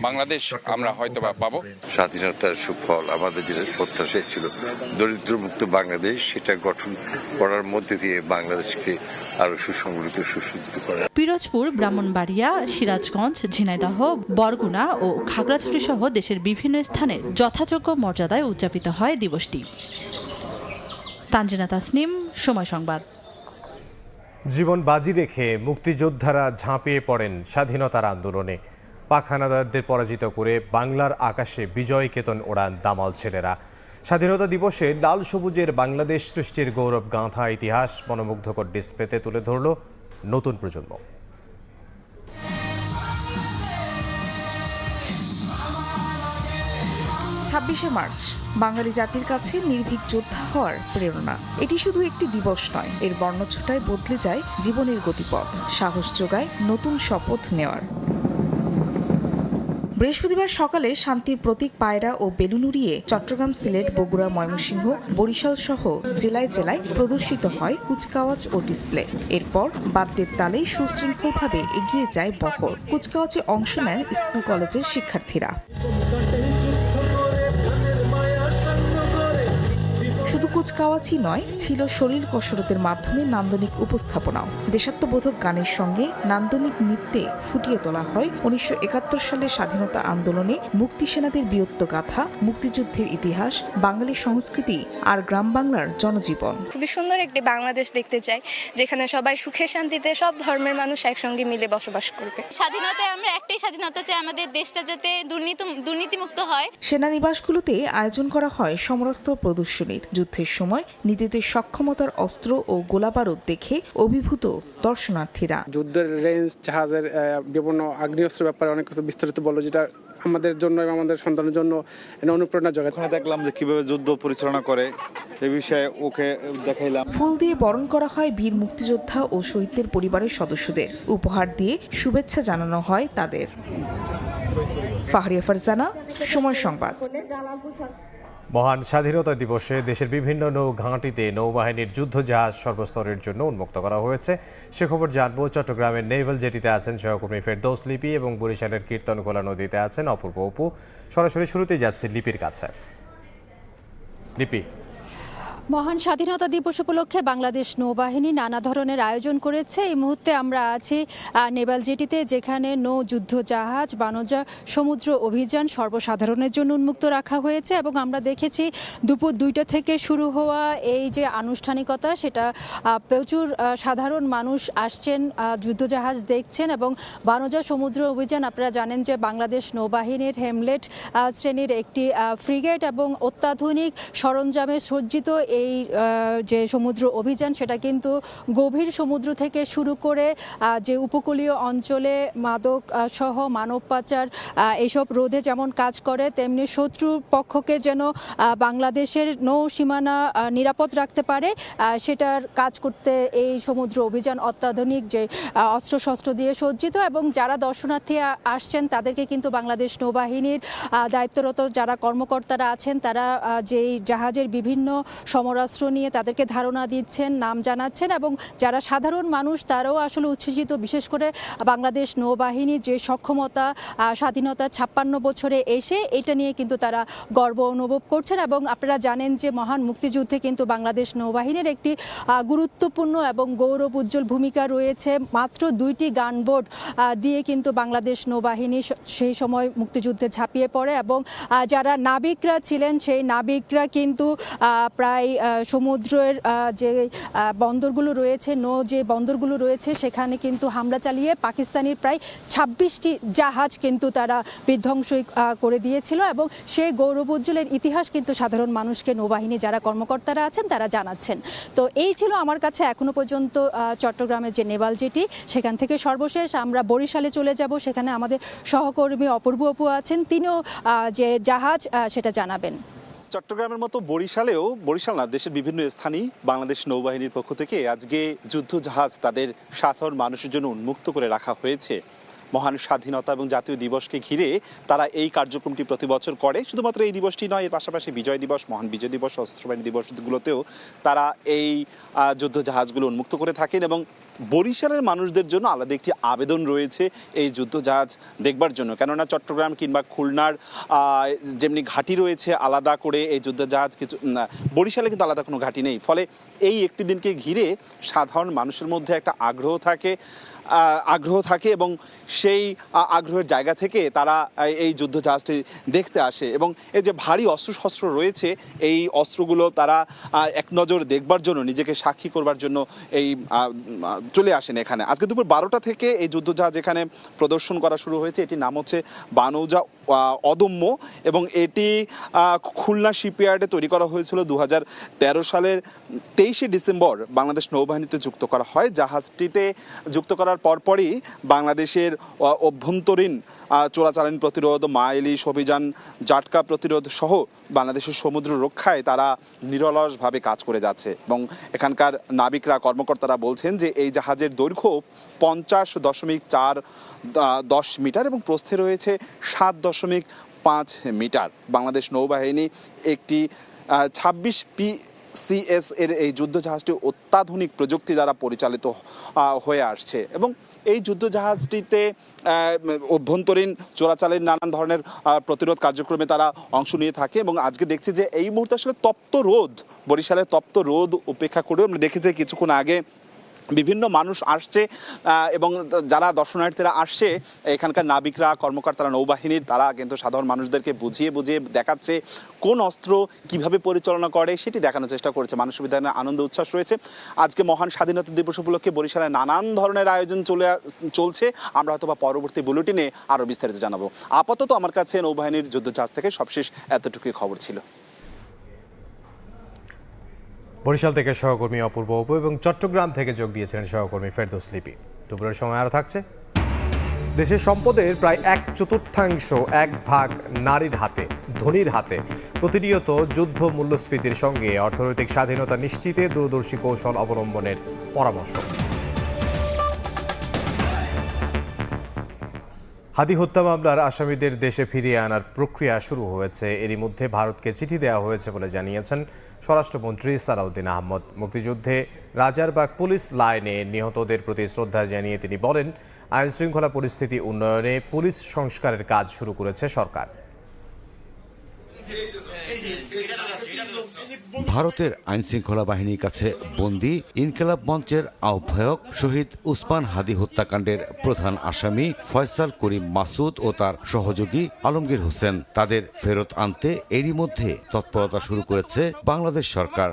বাংলাদেশ আমরা হয়তোবা পাবো। স্বাধীনতার সুফল আমাদের যে প্রত্যাশা ছিল দরিদ্রমুক্ত বাংলাদেশ, সেটা গঠন করার মধ্যে দিয়ে বাংলাদেশকে আরো সুসংগঠিত, সুসজ্জিত করা। পিরোজপুর, ব্রাহ্মণবাড়িয়া, সিরাজগঞ্জ, ঝিনাইদহ, বরগুনা ও খাগড়াছড়ি সহ দেশের বিভিন্ন স্থানে যথাযোগ্য মর্যাদায় উদযাপিত হয় দিবসটি। তানজিনা তাসনিম, সময় সংবাদ। জীবন বাজি রেখে মুক্তিযোদ্ধারা ঝাঁপিয়ে পড়েন স্বাধীনতার আন্দোলনে। পাক হানাদারদের পরাজিত করে বাংলার আকাশে বিজয় কেতন ওড়ান দামাল ছেলেরা। স্বাধীনতা দিবসে লাল সবুজের বাংলাদেশ সৃষ্টির গৌরব গাঁথা ইতিহাস মনোমুগ্ধকর ডিসপ্লেতে তুলে ধরল নতুন প্রজন্ম। ২৬শে মার্চ বাঙালি জাতির কাছে নির্ভীক যোদ্ধা হওয়ার প্রেরণা। এটি শুধু একটি দিবস নয়, এর বর্ণচ্ছটায় বদলে যায় জীবনের গতিপথ, সাহস যোগায় নতুন শপথ নেওয়ার। বৃহস্পতিবার সকালে শান্তির প্রতীক পায়রা ও বেলুন উড়িয়ে চট্টগ্রাম, সিলেট, বগুড়া, ময়মনসিংহ, বরিশাল সহ জেলায় জেলায় প্রদর্শিত হয় কুচকাওয়াজ ও ডিসপ্লে। এরপর বাদ্যের তালে সুশৃঙ্খলভাবে এগিয়ে যায় বহর। কুচকাওয়াজে অংশ নেন স্কুল কলেজের শিক্ষার্থীরা। শুধু কুচকাওয়াজই নয়, ছিল শরীর কসরতের মাধ্যমে নান্দনিক উপস্থাপনাও। দেশাত্মবোধক গানের সঙ্গে নান্দনিক নৃত্যে ফুটিয়ে তোলা হয় ১৯৭১ সালের স্বাধীনতা আন্দোলনে মুক্তি সেনাদের বীরত্ব গাথা, মুক্তিযুদ্ধের ইতিহাস, বাঙালি সংস্কৃতি আর গ্রাম বাংলার জনজীবন। খুবই সুন্দর একটি বাংলাদেশ দেখতে চাই, যেখানে সবাই সুখে শান্তিতে সব ধর্মের মানুষ একসঙ্গে মিলে বসবাস করবে। স্বাধীনতায় আমরা একটাই স্বাধীনতা চাই, আমাদের দেশটা যাতে দুর্নীতিমুক্ত হয়। সেনানিবাসগুলোতে আয়োজন করা হয় সমরাস্ত্র প্রদর্শনীর। যুদ্ধের সময় নিজেদের সক্ষমতার অস্ত্র ও গোলাবারুদ দেখে অভিভূত দর্শনার্থীরা। যুদ্ধের রেঞ্জ, জাহাজের বিভিন্ন আগ্নেয়াস্ত্রের ব্যাপারে অনেক কিছু বিস্তারিত বলল, যেটা আমাদের জন্য এবং আমাদের সন্তানের জন্য অনুপ্রেরণা যোগায়। ওখানে দেখলাম যে কিভাবে যুদ্ধ পরিচালনা করে, এই বিষয়ে ওকে দেখাইলাম। ফুল দিয়ে বরণ করা হয় বীর মুক্তিযোদ্ধা ও শহীদদের পরিবারের সদস্যদের। উপহার দিয়ে শুভেচ্ছা জানানো হয় তাদের। ফাহরিয়া ফারজানা, সময় সংবাদ। মহান স্বাধীনতা দিবসে দেশের বিভিন্ন নৌ ঘাঁটিতে নৌবাহিনীর যুদ্ধজাহাজ সর্বস্তরের জন্য উন্মুক্ত করা হয়েছে। সে খবর জানবো। চট্টগ্রামের নেভাল জেটিতে আছেন সহকর্মী ফেরদৌস লিপি এবং বরিশালের কীর্তনখোলা নদীতে আছেন অপূর্ব অপু। সরাসরি শুরুতেই যাচ্ছে লিপির কাছে। লিপি, মহান স্বাধীনতা দিবস উপলক্ষে বাংলাদেশ নৌবাহিনী নানা ধরনের আয়োজন করেছে। এই মুহূর্তে আমরা আছি নেভাল জেটিতে, যেখানে নৌ যুদ্ধ জাহাজ বানজা সমুদ্র অভিযান সর্বসাধারণের জন্য উন্মুক্ত রাখা হয়েছে। এবং আমরা দেখেছি দুপুর 2টা থেকে শুরু হওয়া এই যে আনুষ্ঠানিকতা, সেটা প্রচুর সাধারণ মানুষ আসছেন, যুদ্ধজাহাজ দেখছেন। এবং বানজা সমুদ্র অভিযান, আপনারা জানেন যে বাংলাদেশ নৌবাহিনীর হেমলেট শ্রেণীর একটি ফ্রিগেট এবং অত্যাধুনিক সরঞ্জামে সজ্জিত এই যে সমুদ্র অভিযান সেটা কিন্তু গভীর সমুদ্র থেকে শুরু করে যে উপকূলীয় অঞ্চলে মাদক সহ মানব পাচার এইসব রোধে যেমন কাজ করে, তেমনি শত্রু পক্ষকে যেন বাংলাদেশের নৌ সীমানা নিরাপদ রাখতে পারে সেটার কাজ করতে এই সমুদ্র অভিযান অত্যাধুনিক যে অস্ত্রশস্ত্র দিয়ে সজ্জিত। এবং যারা দর্শনার্থী আসছেন তাদেরকে কিন্তু বাংলাদেশ নৌবাহিনীর দায়িত্বরত যারা কর্মকর্তারা আছেন তারা যেই জাহাজের বিভিন্ন সমরাস্ত্র নিয়ে তাদেরকে ধারণা দিচ্ছেন, নাম জানাচ্ছেন, এবং যারা সাধারণ মানুষ তারাও আসলে উচ্ছ্বসিত। বিশেষ করে বাংলাদেশ নৌবাহিনীর যে সক্ষমতা, স্বাধীনতা 56 বছরে এসে এটা নিয়ে কিন্তু তারা গর্ব অনুভব করছেন। এবং আপনারা জানেন যে মহান মুক্তিযুদ্ধে কিন্তু বাংলাদেশ নৌবাহিনীর একটি গুরুত্বপূর্ণ এবং গৌরব উজ্জ্বল ভূমিকা রয়েছে। মাত্র 2টি গানবোট দিয়ে কিন্তু বাংলাদেশ নৌবাহিনী সেই সময় মুক্তিযুদ্ধে ঝাঁপিয়ে পড়ে এবং যারা নাবিকরা ছিলেন সেই নাবিকরা কিন্তু প্রায় সমুদ্রের যে বন্দরগুলো রয়েছে, যে বন্দরগুলো রয়েছে সেখানে কিন্তু হামলা চালিয়ে পাকিস্তানের প্রায় 26টি জাহাজ কিন্তু তারা বিধ্বংস করে দিয়েছিল। এবং সেই গৌরব উজ্জ্বলের ইতিহাস কিন্তু সাধারণ মানুষকে নৌবাহিনী যারা কর্মকর্তারা আছেন তারা জানাচ্ছেন। তো এই ছিল আমার কাছে এখনো পর্যন্ত চট্টগ্রামের যে নেভাল জেটি, সেখান থেকে সর্বশেষ আমরা বরিশালে চলে যাব। সেখানে আমাদের সহকর্মী অপূর্ব আপু আছেন, তিনিও যে জাহাজ সেটা জানাবেন। চট্টগ্রামের মতো বরিশাল না, দেশের বিভিন্ন স্থানেই বাংলাদেশ নৌবাহিনীর পক্ষ থেকে আজকে যুদ্ধ জাহাজ তাদের সাধারণ মানুষের জন্য উন্মুক্ত করে রাখা হয়েছে। মহান স্বাধীনতা এবং জাতীয় দিবসকে ঘিরে তারা এই কার্যক্রমটি প্রতি বছর করে। শুধুমাত্র এই দিবসটি নয়, এর পাশাপাশি বিজয় দিবস, মহান বিজয় দিবস, সশস্ত্র বাহিনী দিবসগুলোতেও তারা এই যুদ্ধ জাহাজগুলো উন্মুক্ত করে থাকেন। এবং বরিশালের মানুষদের জন্য আলাদা একটি আবেদন রয়েছে এই যুদ্ধ জাহাজ দেখবার জন্য, কেননা চট্টগ্রাম কিংবা খুলনার যেমনি ঘাঁটি রয়েছে আলাদা করে এই যুদ্ধ জাহাজ, কিছু বরিশালে কিন্তু আলাদা কোনো ঘাঁটি নেই। ফলে এই একটি দিনকে ঘিরে সাধারণ মানুষের মধ্যে একটা আগ্রহ থাকে এবং সেই আগ্রহের জায়গা থেকে তারা এই যুদ্ধ জাহাজটি দেখতে আসে। এবং এই যে ভারী অস্ত্রশস্ত্র রয়েছে, এই অস্ত্রগুলো তারা এক নজর দেখবার জন্য, নিজেকে সাক্ষী করবার জন্য এই চলে আসেন এখানে। আজকে দুপুর 12টা থেকে এই যুদ্ধ জাহাজ এখানে প্রদর্শন করা শুরু হয়েছে। এটির নাম হচ্ছে বানৌজা অদম্য এবং এটি খুলনা শিপইয়ার্ডে তৈরি করা হয়েছিল 2013 সালের 23শে ডিসেম্বর বাংলাদেশ নৌবাহিনীতে যুক্ত করা হয়। জাহাজটিতে যুক্ত করার পরপরই বাংলাদেশের অভ্যন্তরীণ চোরাচালান প্রতিরোধ, মাইলিশ অভিযান, জাটকা প্রতিরোধ সহ বাংলাদেশের সমুদ্র রক্ষায় তারা নিরলসভাবে কাজ করে যাচ্ছে। এবং এখানকার নাবিকরা, কর্মকর্তারা বলছেন যে এই জাহাজের দৈর্ঘ্য 50.410 মিটার এবং প্রস্থে রয়েছে 7.5 মিটার। বাংলাদেশ নৌবাহিনী একটি 26 PCS এর এই যুদ্ধ জাহাজটি অত্যাধুনিক প্রযুক্তি দ্বারা পরিচালিত হয়ে আসছে এবং এই যুদ্ধ জাহাজটিতে অভ্যন্তরীণ চোরাচালানের নানান ধরনের প্রতিরোধ কার্যক্রমে তারা অংশ নিয়ে থাকে। এবং আজকে দেখছি যে এই মুহূর্তে আসলে তপ্ত রোদ, বরিশালের তপ্ত রোদ উপেক্ষা করে আমরা দেখেছি কিছুক্ষণ আগে বিভিন্ন মানুষ আসছে এবং যারা দর্শনার্থীরা আসছে এখানকার নাবিকরা, কর্মকর্তারা, নৌবাহিনীর তারা কিন্তু সাধারণ মানুষদেরকে বুঝিয়ে দেখাচ্ছে কোন অস্ত্র কিভাবে পরিচালনা করে সেটি দেখানোর চেষ্টা করেছে। মানুষের বিধানে আনন্দ উচ্ছ্বাস রয়েছে। আজকে মহান স্বাধীনতা দিবস উপলক্ষে বরিশালে নানান ধরনের আয়োজন চলছে। আমরা হয়তো বা পরবর্তী বুলেটিনে আরও বিস্তারিত জানাবো। আপাতত আমার কাছে নৌবাহিনীর যুদ্ধজাহাজ থেকে সবশেষ এতটুকুই খবর ছিল। বরিশাল থেকে সহকর্মী অপূর্ব অপু এবং চট্টগ্রাম থেকে যোগ দিয়েছিলেন সহকর্মী ফেরদৌস লিপি। দুপুরের সময় আরও থাকছে। দেশের সম্পদের প্রায় 1/4 ভাগ নারীর হাতে, ধনীর হাতে। প্রতিনিয়ত যুদ্ধ মূল্যস্ফীতির সঙ্গে অর্থনৈতিক স্বাধীনতা নিশ্চিতে দূরদর্শী কৌশল অবলম্বনের পরামর্শ। হাদি হত্যা মামলার আসামিদের দেশে ফিরিয়ে আনার প্রক্রিয়া শুরু হয়েছে। এরই মধ্যে ভারতকে চিঠি দেওয়া হয়েছে বলে জানিয়েছেন স্বরাষ্ট্রমন্ত্রী সালাউদ্দিন আহমদ। মুক্তিযুদ্ধে রাজারবাগ পুলিশ লাইনে নিহতদের প্রতি শ্রদ্ধা জানিয়ে তিনি বলেন, আইনশৃঙ্খলা পরিস্থিতি উন্নয়নে পুলিশ সংস্কারের কাজ শুরু করেছে সরকার। ভারতের আইনশৃঙ্খলা বাহিনীর কাছে বন্দী ইনকিলাব মঞ্চের আহ্বায়ক শহীদ উসমান হাদি হত্যাকাণ্ডের প্রধান আসামি ফয়সাল করিম মাসুদ ও তার সহযোগী আলমগীর হোসেন, তাদের ফেরত আনতে এরই মধ্যে তৎপরতা শুরু করেছে বাংলাদেশ সরকার।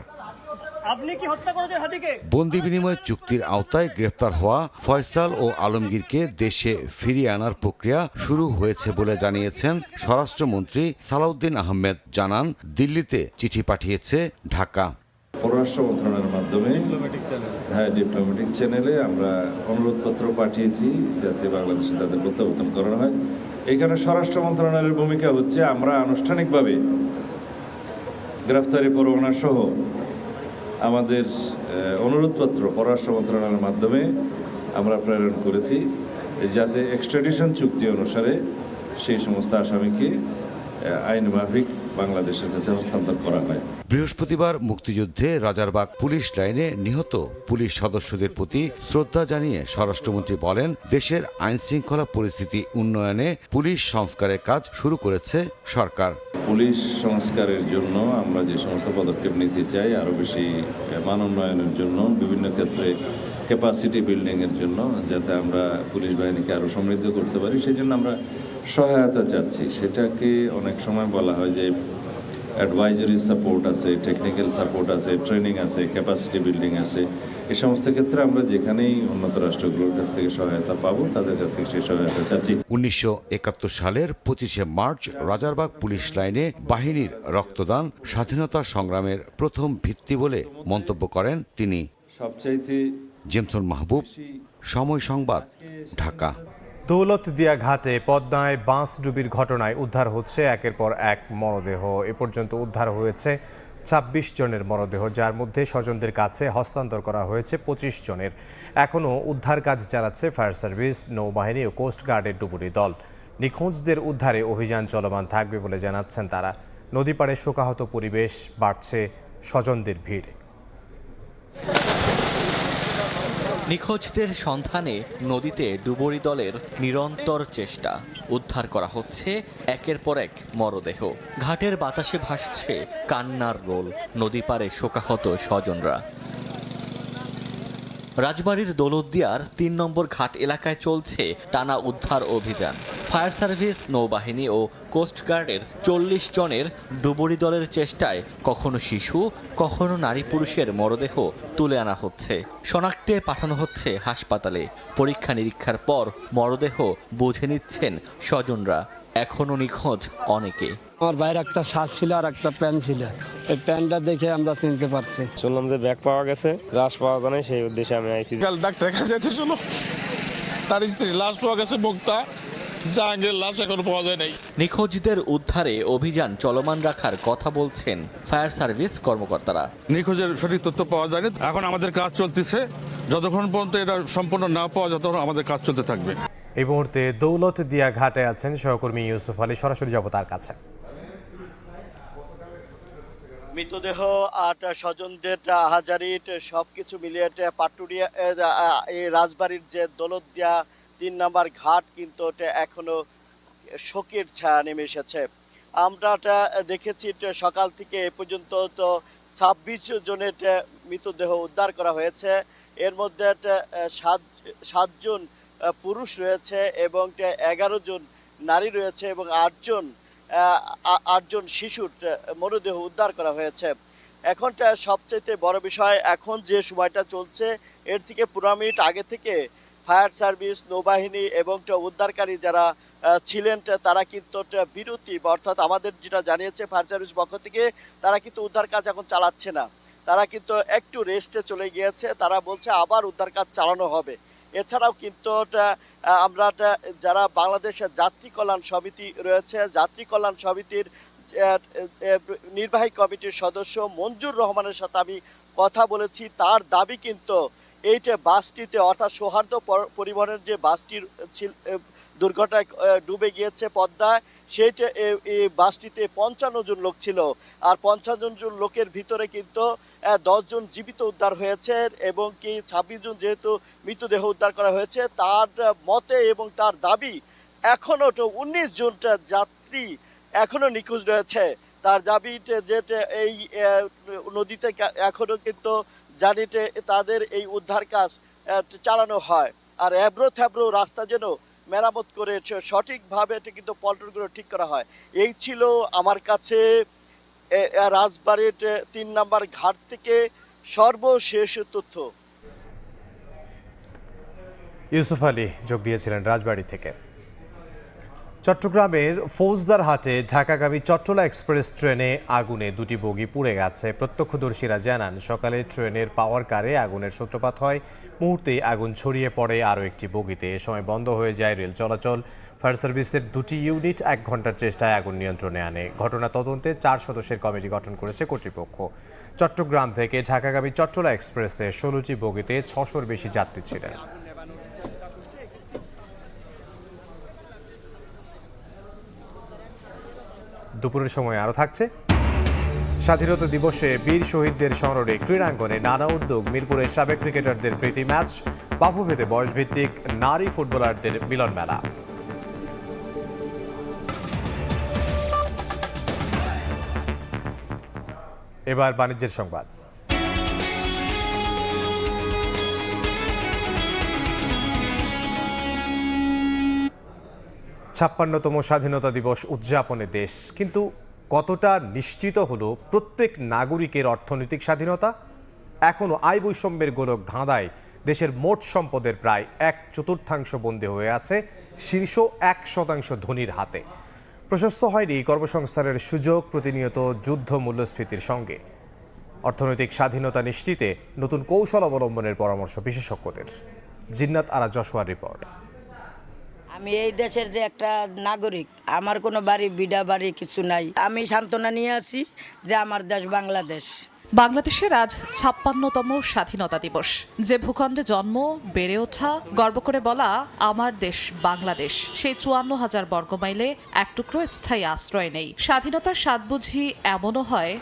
বন্দি বিনিময় চুক্তির আওতায় গ্রেফতার হওয়া ফয়সাল ও আলমগীরকে দেশে ফিরিয়ে আনার প্রক্রিয়া শুরু হয়েছে বলে জানিয়েছেন স্বরাষ্ট্রমন্ত্রী সালাউদ্দিন আহমেদ। জানান, দিল্লিতে চিঠি পাঠিয়েছে ঢাকা। পররাষ্ট্র মন্ত্রণালয়ের মাধ্যমে ডিপ্লোম্যাটিক চ্যানেলে আমরা অনুরোধপত্র পাঠিয়েছি যাতে বাংলাদেশে তাদের প্রত্যাবর্তন করানো হয়। এখানে স্বরাষ্ট্র মন্ত্রণালয়ের ভূমিকা হচ্ছে আমরা আনুষ্ঠানিকভাবে গ্রেফতারি পরোয়ানা সহ আমাদের অনুরোধপত্র পররাষ্ট্র মন্ত্রণালয়ের মাধ্যমে আমরা প্রেরণ করেছি যাতে এক্সট্রাডিশন চুক্তি অনুসারে সেই সমস্ত আসামিকে আইন মাফিক বাংলাদেশের কাছে হস্তান্তর করা হয়। বৃহস্পতিবার মুক্তিযুদ্ধে রাজারবাগ পুলিশ লাইনে নিহত পুলিশ সদস্যদের প্রতি শ্রদ্ধা জানিয়ে স্বরাষ্ট্রমন্ত্রী বলেন, দেশের আইন শৃঙ্খলা পরিস্থিতি উন্নয়নে পুলিশ সংস্কারের কাজ শুরু করেছে সরকার। পুলিশ সংস্কারের জন্য আমরা যে সমস্ত পদক্ষেপ নিতে চাই, আরও বেশি মান উন্নয়নের জন্য, বিভিন্ন ক্ষেত্রে ক্যাপাসিটি বিল্ডিংয়ের জন্য, যাতে আমরা পুলিশ বাহিনীকে আরও সমৃদ্ধ করতে পারি, সেই জন্য আমরা সহায়তা চাচ্ছি। সেটাকে অনেক সময় বলা হয় যে অ্যাডভাইজারি সাপোর্ট আছে, টেকনিক্যাল সাপোর্ট আছে, ট্রেনিং আছে, ক্যাপাসিটি বিল্ডিং আছে। এই সমস্ত ক্ষেত্রে আমরা যেখানেই উন্নত রাষ্ট্রগুলোর কাছ থেকে সহায়তা পাবো তাদের কাছ থেকে সেই সহায়তা চাচ্ছি। 1971 সালের 25শে মার্চ রাজারবাগ পুলিশ লাইনে বাহিনীর রক্তদান স্বাধীনতা সংগ্রামের প্রথম ভিত্তি বলে মন্তব্য করেন তিনি। সবচাইতে জেমসন মাহবুব, সময় সংবাদ, ঢাকা। দৌলতদিয়া ঘাটে পদ্মায় বাস ডুবির ঘটনায় উদ্ধার হচ্ছে একের পর এক মরদেহ। এ পর্যন্ত উদ্ধার হয়েছে 26 জনের মরদেহ, যার মধ্যে স্বজনদের কাছে হস্তান্তর করা হয়েছে 25 জনের। এখনও উদ্ধার কাজ চালাচ্ছে ফায়ার সার্ভিস, নৌবাহিনী ও কোস্টগার্ডের ডুবুরি দল। নিখোঁজদের উদ্ধারে অভিযান চলমান থাকবে বলে জানাচ্ছেন তারা। নদী পাড়ে শোকাহত পরিবেশ, বাড়ছে স্বজনদের ভিড়। নিখোঁজদের সন্ধানে নদীতে ডুবুরি দলের নিরন্তর চেষ্টা। উদ্ধার করা হচ্ছে একের পর এক মরদেহ। ঘাটের বাতাসে ভাসছে কান্নার রোল, নদী পাড়ে শোকাহত স্বজনরা। রাজবাড়ীর দৌলতদিয়ার 3 নম্বর ঘাট এলাকায় চলছে টানা উদ্ধার অভিযান। ফায়ার সার্ভিস, নৌবাহিনী ও কোস্টগার্ডের 40 জনের ডুবুরি দলের চেষ্টায় কখনো শিশু, কখনো নারী পুরুষের মরদেহ তুলে আনা হচ্ছে। শনাক্তে পাঠানো হচ্ছে হাসপাতালে। পরীক্ষা নিরীক্ষার পর মরদেহ বুঝে নিচ্ছেন স্বজনরা। এখনো নিখোঁজ অনেকে। আমার বাইরে একটা শার্ট ছিল আর একটা প্যান্ট ছিল, এই প্যান্টটা দেখে আমরা চিনতে পারছি। শুনলাম যে ব্যাগ পাওয়া গেছে, লাশ পাওয়া যায় না, সেই উদ্দেশ্যে আমি আইছি। ডাক্তারের কাছে যেতে শুনো, তার স্ত্রী লাশ পাওয়া গেছে, মুক্তা জাহাঙ্গীরের লাশ এখনো পাওয়া যায় নাই। নিখোঁজদের উদ্ধারে অভিযান চলমান রাখার কথা বলছেন ফায়ার সার্ভিস কর্মকর্তারা। নিখোঁজের সঠিক তথ্য পাওয়া যায়নি, এখন আমাদের কাজ চলতেছে। যতক্ষণ পর্যন্ত এটা সম্পূর্ণ না পাওয়া যায় ততক্ষণ আমাদের কাজ চলতে থাকবে। এই মুহূর্তে দৌলতদিয়া ঘাটে আছেন সহকর্মী ইউসুফ আলী, সরাসরি যাব তার কাছে। মৃতদেহ আর স্বজনদের হাজারিট সবকিছু মিলিয়ে পাটুরিয়া এই রাজবাড়ির যে দৌলতদিয়া 3 নম্বর ঘাট কিন্তু এখনো শোকের ছায়া নেমে এসেছে। আমরা দেখেছি সকাল থেকে এ পর্যন্ত তো 26 জনের মৃতদেহ উদ্ধার করা হয়েছে। এর মধ্যে 7 জন পুরুষ রয়েছে এবং 11 জন নারী রয়েছে এবং 8 জন শিশুর মরদেহ উদ্ধার করা হয়েছে। এখনটা সবচেয়ে বড় বিষয়, এখন যে সময়টা চলছে এর থেকে 15 মিনিট আগে থেকে ফায়ার সার্ভিস, নৌবাহিনী এবং উদ্ধারকারী যারা ছিলেন তারা কিন্তু বিরতি, অর্থাৎ আমাদের যেটা জানিয়েছে ফায়ার সার্ভিস পক্ষ থেকে, তারা কিন্তু উদ্ধার কাজ এখন চালাচ্ছে না। তারা কিন্তু একটু রেস্টে চলে গিয়েছে। তারা বলছে আবার উদ্ধার কাজ চালানো হবে। এছাড়াও কিন্তু আমরা যারা বাংলাদেশের যাত্রী কল্যাণ সমিতি রয়েছে, যাত্রী কল্যাণ সমিতির নির্বাহী কমিটির সদস্য মঞ্জুর রহমানের সাথে আমি কথা বলেছি। তার দাবি কিন্তু এইটা বাসটিতে, অর্থাৎ সৌহার্দ্য পরিবহনের যে বাসটির দুর্ঘটনায় ডুবে গিয়েছে পদ্মায়, সেইটা এই বাসটিতে 55 জন লোক ছিল। আর 55 জন লোকের ভিতরে কিন্তু 10 জন জীবিত উদ্ধার হয়েছে এবং 26 জন যেহেতু মৃতদেহ উদ্ধার করা হয়েছে, তার মতে এবং তার দাবি এখনও 19 জন যাত্রী এখনও নিখোঁজ রয়েছে। তার দাবি যে এই নদীতে এখনও কিন্তু জানিতে তাদের এই উদ্ধার কাজ চালানো হয়। আর এবড়ো থেবড়ো রাস্তা যেন মেরামত করে সঠিকভাবে এটা কিন্তু পল্টনগুলো ঠিক করা হয়। এই ছিল আমার কাছে রাজবাড়ির 3 নম্বর ঘাট থেকে সর্বশেষ তথ্য। ইউসুফ আলী যোগ দিয়েছিলেন রাজবাড়ী থেকে। চট্টগ্রামের ফৌজদারহাটে ঢাকাগামী চট্টলা এক্সপ্রেস ট্রেনে আগুনে দুটি বগি পুড়ে গেছে। প্রত্যক্ষদর্শীরা জানান, সকালে ট্রেনের পাওয়ার কারে আগুনের সূত্রপাত হয়। মুহূর্তেই আগুন ছড়িয়ে পড়ে আরও একটি বগিতে। এ সময় বন্ধ হয়ে যায় রেল চলাচল। ফায়ার সার্ভিসের দুটি ইউনিট 1 ঘন্টার চেষ্টায় আগুন নিয়ন্ত্রণে আনে। ঘটনা তদন্তে 4 সদস্যের কমিটি গঠন করেছে কর্তৃপক্ষ। চট্টগ্রাম থেকে ঢাকাগামী চট্টলা এক্সপ্রেসে 16টি বগিতে 600-র বেশি যাত্রী ছিলেন। দুপুরের সময় আরও থাকছে স্বাধীনতা দিবসে বীর শহীদদের স্মরণে ক্রীড়াঙ্গনে নানা উদ্যোগ। মিরপুরের সাবেক ক্রিকেটারদের প্রীতি ম্যাচ, বাফুফেতে বয়সভিত্তিক নারী ফুটবলারদের মিলন মেলা। এবার বাণিজ্যের সংবাদ। 56তম স্বাধীনতা দিবস উদযাপনে দেশ, কিন্তু কতটা নিশ্চিত হলো প্রত্যেক নাগরিকের অর্থনৈতিক স্বাধীনতা? এখনও আয় বৈষম্যের গোলক ধাঁধায় দেশের মোট সম্পদের প্রায় 1/4 বন্দী হয়ে আছে শীর্ষ 1% ধনীর হাতে। প্রশস্ত হয়নি কর্মসংস্থানের সুযোগ, প্রতিনিয়ত যুদ্ধ মূল্যস্ফীতির সঙ্গে। অর্থনৈতিক স্বাধীনতা নিশ্চিতে নতুন কৌশল অবলম্বনের পরামর্শ বিশেষজ্ঞদের। জিন্নাত আরা জশোয়ার রিপোর্ট। আমি এই দেশের যে একটা নাগরিক, আমার কোনো বাড়ি বিডা বাড়ি কিছু নাই। আমি সান্ত্বনা নিয়ে আছি যে আমার দেশ বাংলাদেশ। বাংলাদেশের আজ 56তম স্বাধীনতা দিবস। যে ভূখণ্ডে জন্ম, বেড়ে ওঠা, গর্ব করে বলা আমার দেশ বাংলাদেশ, সেই 54,000 বর্গমাইলে এক টুকরো স্থায়ী আশ্রয় নেই। স্বাধীনতার স্বাদ বুঝি এমনও হয়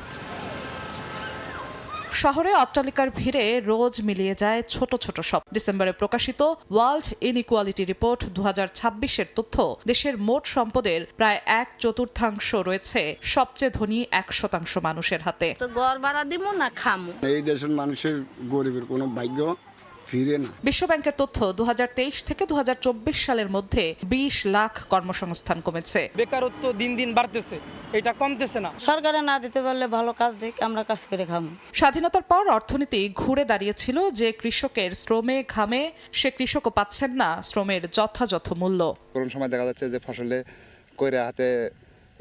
শহরে অট্টালিকার ভিড়ে রোজ মিলিয়ে যায় ছোট ছোট সব। ডিসেম্বরে প্রকাশিত ওয়ার্ল্ড ইনইকুয়ালিটি রিপোর্ট 2026-এর তথ্য, দেশের মোট সম্পদের প্রায় 1/4 রয়েছে সবচেয়ে ধনী 1% মানুষের হাতে। তো ঘর ভাড়া দিব না খামু। এই দেশের মানুষের গরিবের কোনো ভাগ্য ফিরে না। বিশ্বব্যাংকের তথ্য 2023 থেকে 2024 সালের মধ্যে 20 লাখ কর্মসংস্থান কমেছে। বেকারত্ব দিন দিন বাড়তেছে, এটা কমতেছে না। সরকারে না দিতে পারলে ভালো কাজ দেখ, আমরা কাজ করে খামু। স্বাধীনতার পর অর্থনীতি ঘুরে দাঁড়িয়েছিল যে কৃষকের শ্রমে ঘামে, সে কৃষকও পাচ্ছেন না শ্রমের যথাযথ মূল্য। কোন সময় দেখা যাচ্ছে যে ফসলে কইরা হাতে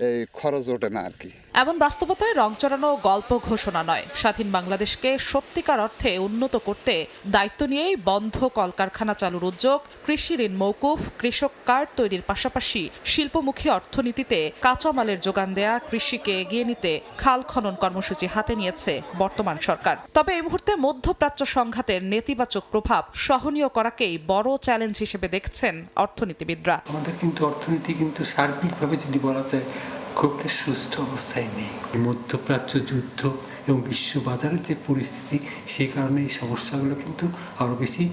এই খরচ ওঠে না আর কি। এমন বাস্তবতায় রং চড়ানো গল্প ঘোষণা নয়। স্বাধীন বাংলাদেশকে সত্যিকার অর্থে উন্নত করতে দায়িত্ব নিয়েই বন্ধ কলকারখানা চালুর উদ্যোগ, কৃষি ঋণ মওকুফ, কৃষক কার্ড তৈরির পাশাপাশি শিল্পমুখী অর্থনীতিতে কাঁচামালের যোগান দেয়া, কৃষিকে এগিয়ে নিতে খাল খনন কর্মসূচি হাতে নিয়েছে বর্তমান সরকার। তবে এই মুহূর্তে মধ্যপ্রাচ্য সংঘাতের নেতিবাচক প্রভাব সহনীয় করাকেই বড় চ্যালেঞ্জ হিসেবে দেখছেন অর্থনীতিবিদরা। আমাদের কিন্তু অর্থনীতি কিন্তু সার্বিকভাবে যদি বলা যায় খুব সুস্থ অবস্থায় নেই। মধ্যপ্রাচ্য যুদ্ধ এবং বিশ্ববাজারের যে পরিস্থিতি, সেই কারণে এই সমস্যাগুলো কিন্তু আরো বেশি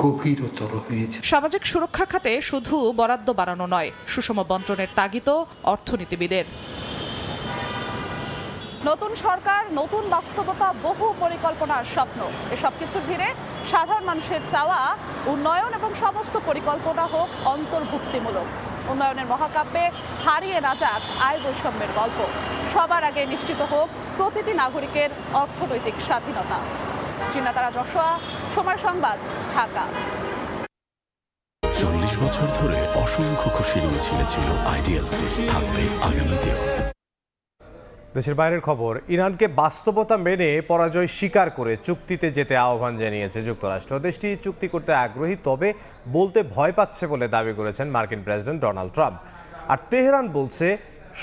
গভীরতর হয়েছে। সামাজিক সুরক্ষা খাতে শুধু বরাদ্দ বাড়ানো নয়, সুষম বন্টনের তাগিদও অর্থনীতিবিদের। নতুন সরকার, নতুন বাস্তবতা, বহু পরিকল্পনার স্বপ্ন, এসব কিছুর ভিড়ে সাধারণ মানুষের চাওয়া উন্নয়ন এবং সমস্ত পরিকল্পনা হোক অন্তর্ভুক্তিমূলক। উন্নয়নের মহাকাব্যে হারিয়ে না যাক আয় বৈষম্যের গল্প। সবার আগে নিশ্চিত হোক প্রতিটি নাগরিকের অর্থনৈতিক স্বাধীনতা। জিন্নাত আরা জশোয়া, সময় সংবাদ, ঢাকা। 40 বছর ধরে অসংখ্য খুশির মিছিলে ছিল আইডিএলসি, থাকবে আগামীতেও। দেশের বাইরের খবর। ইরানকে বাস্তবতা মেনে পরাজয় স্বীকার করে চুক্তিতে যেতে আহ্বান জানিয়েছে যুক্তরাষ্ট্র। দেশটি চুক্তি করতে আগ্রহী, তবে বলতে ভয় পাচ্ছে বলে দাবি করেছেন মার্কিন প্রেসিডেন্ট ডোনাল্ড ট্রাম্প। আর তেহরান বলছে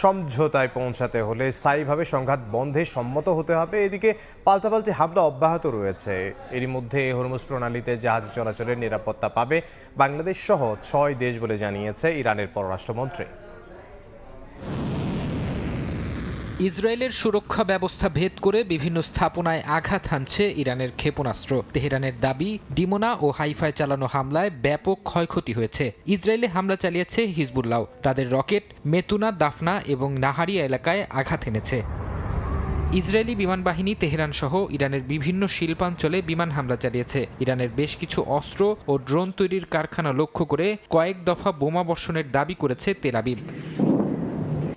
সমঝোতায় পৌঁছাতে হলে স্থায়ীভাবে সংঘাত বন্ধে সম্মত হতে হবে। এদিকে পাল্টাপাল্টি হামলা অব্যাহত রয়েছে। এরই মধ্যে হরমুজ প্রণালীতে জাহাজ চলাচলের নিরাপত্তা পাবে বাংলাদেশ সহ 6 দেশ বলে জানিয়েছে ইরানের পররাষ্ট্রমন্ত্রী। ইসরায়েলের সুরক্ষা ব্যবস্থা ভেদ করে বিভিন্ন স্থাপনায় আঘাত হানছে ইরানের ক্ষেপণাস্ত্র। তেহরানের দাবি, ডিমোনা ও হাইফায় চালানো হামলায় ব্যাপক ক্ষয়ক্ষতি হয়েছে। ইসরায়েলে হামলা চালিয়েছে হিজবুল্লাহ। তাদের রকেট মেতুনা, দাফনা এবং নাহারিয়া এলাকায় আঘাত এনেছে। ইসরায়েলি বিমান বাহিনী তেহরান সহ ইরানের বিভিন্ন শিল্পাঞ্চলে বিমান হামলা চালিয়েছে। ইরানের বেশ কিছু অস্ত্র ও ড্রোন তৈরির কারখানা লক্ষ্য করে কয়েক দফা বোমা বর্ষণের দাবি করেছে তেল আবিব।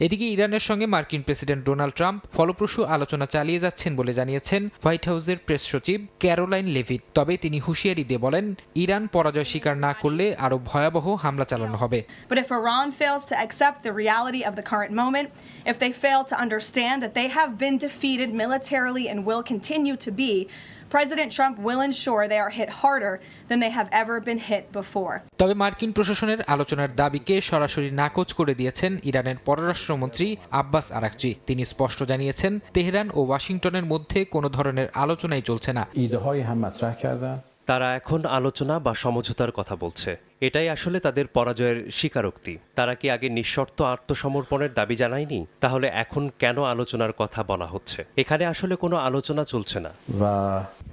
এদিকে ইরানের সঙ্গে মার্কিন প্রেসিডেন্ট ডোনাল্ড ট্রাম্প ফলপ্রসূ আলোচনা চালিয়ে যাচ্ছেন বলে জানিয়েছেন হোয়াইট হাউসের প্রেস সচিব ক্যারোলাইন লেভিট। তবে তিনি হুঁশিয়ারি দিয়ে বলেন, ইরান পরাজয় স্বীকার না করলে আরও ভয়াবহ হামলা চালানো হবে। But if Iran fails to accept the reality of the current moment, if they fail to understand that they have been defeated militarily and will continue to be, President Trump will ensure they are hit harder than they have ever been hit before. তবে মার্কিন প্রশাসনের আলোচনার দাবিকে সরাসরি নাকচ করে দিয়েছেন ইরানের পররাষ্ট্রমন্ত্রী আব্বাস আরাকচি। তিনি স্পষ্ট জানিয়েছেন, তেহরান ও ওয়াশিংটনের মধ্যে কোনো ধরনের আলোচনাই চলছে না। তারা এখন আলোচনা বা সমঝোতার কথা বলছে। এটাই আসলে তাদের পরাজয়ের স্বীকারোক্তি। তারা কি আগে নিঃশর্ত আত্মসমর্পণের দাবি জানায়নি? তাহলে এখন কেন আলোচনার কথা বলা হচ্ছে? এখানে আসলে কোনো আলোচনা চলছে না।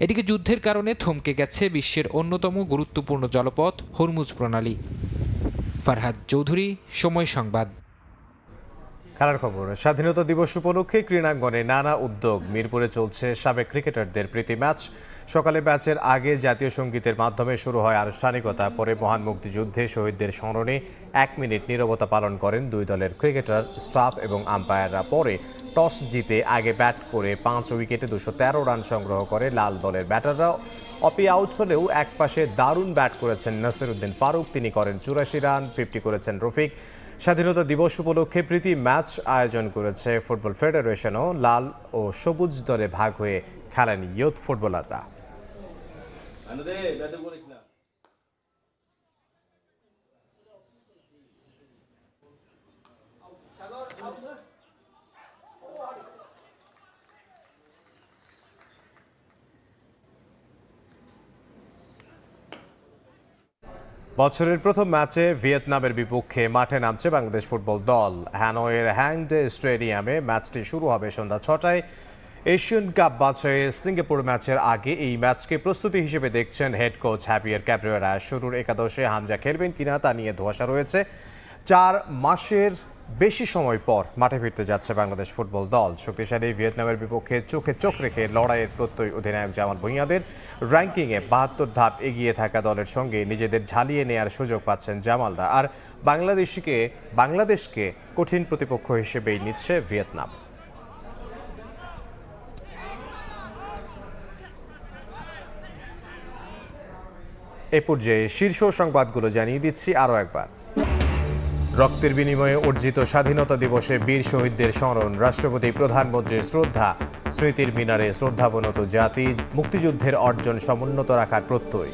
এদিকে যুদ্ধের কারণে থমকে গেছে বিশ্বের অন্যতম গুরুত্বপূর্ণ জলপথ হরমুজ প্রণালী। ফারহাদ চৌধুরী, সময় সংবাদ। খেলার খবর। স্বাধীনতা দিবস উপলক্ষে ক্রীড়াঙ্গনে নানা উদ্যোগ। মিরপুরে চলছে সাবেক ক্রিকেটারদের প্রীতি ম্যাচ। সকালে ম্যাচের আগে জাতীয় সঙ্গীতের মাধ্যমে শুরু হয় আনুষ্ঠানিকতা। পরে মহান মুক্তিযুদ্ধে শহীদদের স্মরণে 1 মিনিট নীরবতা পালন করেন দুই দলের ক্রিকেটার, স্টাফ এবং আম্পায়াররা। পরে টস জিতে আগে ব্যাট করে 5 উইকেটে 213 রান সংগ্রহ করে লাল দলের ব্যাটাররা। অপি আউট হলেও একপাশে দারুণ ব্যাট করেছেন নাসিরউদ্দিন ফারুক। তিনি করেন 84 রান, 50 করেছেন রফিক। স্বাধীনতা দিবস উপলক্ষে প্রীতি ম্যাচ আয়োজন করেছে ফুটবল ফেডারেশনও। লাল ও সবুজ দলে ভাগ হয়ে খেলেন ইয়ুথ ফুটবলাররা। বছরের প্রথম ম্যাচে ভিয়েতনামের বিপক্ষে মাঠে নামছে বাংলাদেশ ফুটবল দল। হ্যানয়ের হ্যাংডে স্টেডিয়ামে ম্যাচটি শুরু হবে সন্ধ্যা 6টায়। এশিয়ান কাপ বাছাইয়ে সিঙ্গাপুর ম্যাচের আগে এই ম্যাচকে প্রস্তুতি হিসেবে দেখছেন হেড কোচ হ্যাপিয়ার ক্যাব্রেরা। শুরুর একাদশে হামজা খেলবেন কিনা তা নিয়ে ধোঁয়াশা রয়েছে। 4 মাসের বেশি সময় পর মাঠে ফিরতে যাচ্ছে বাংলাদেশ ফুটবল দল। শক্তিশালী ভিয়েতনামের বিপক্ষে চোখে চোখ রেখে লড়াইয়ের প্রত্যয় অধিনায়ক জামাল ভুঁইয়াদের। র্যাঙ্কিংয়ে 72 ধাপ এগিয়ে থাকা দলের সঙ্গে নিজেদের ঝালিয়ে নেয়ার সুযোগ পাচ্ছেন জামালরা। আর বাংলাদেশকে কঠিন প্রতিপক্ষ হিসেবেই নিচ্ছে ভিয়েতনাম। এ পর্যায়ে শীর্ষ সংবাদগুলো জানিয়ে দিচ্ছি আরও একবার। রক্তের বিনিময়ে অর্জিত স্বাধীনতা দিবসে বীর শহীদদের স্মরণ। রাষ্ট্রপতি প্রধানমন্ত্রীর শ্রদ্ধা। স্মৃতির মিনারে শ্রদ্ধাবনত জাতি। মুক্তিযুদ্ধের অর্জন সমুন্নত রাখার প্রত্যয়।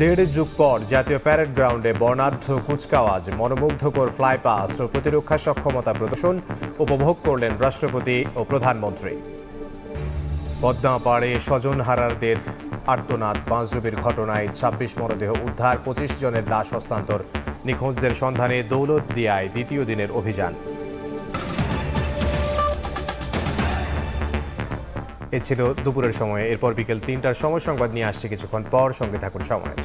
দেড় যুগ পর জাতীয় প্যারেড গ্রাউন্ডে বর্ণাঢ্য কুচকাওয়াজ, মনোমুগ্ধকর ফ্লাই পাস ও প্রতিরক্ষা সক্ষমতা প্রদর্শন উপভোগ করলেন রাষ্ট্রপতি ও প্রধানমন্ত্রী। পদ্মা পাড়ে স্বজনহারাদের আর্তনাদ। বাঁশডুবির ঘটনায় 26 মরদেহ উদ্ধার, 25 জনের লাশ হস্তান্তর। নিখোঁজদের সন্ধানে দৌলতদিয়ায় দ্বিতীয় দিনের অভিযান। এ ছিল দুপুরের সময়। এরপর বিকেল 3টার সময় সংবাদ নিয়ে আসছে কিছুক্ষণ পর। সঙ্গে থাকুন সময়।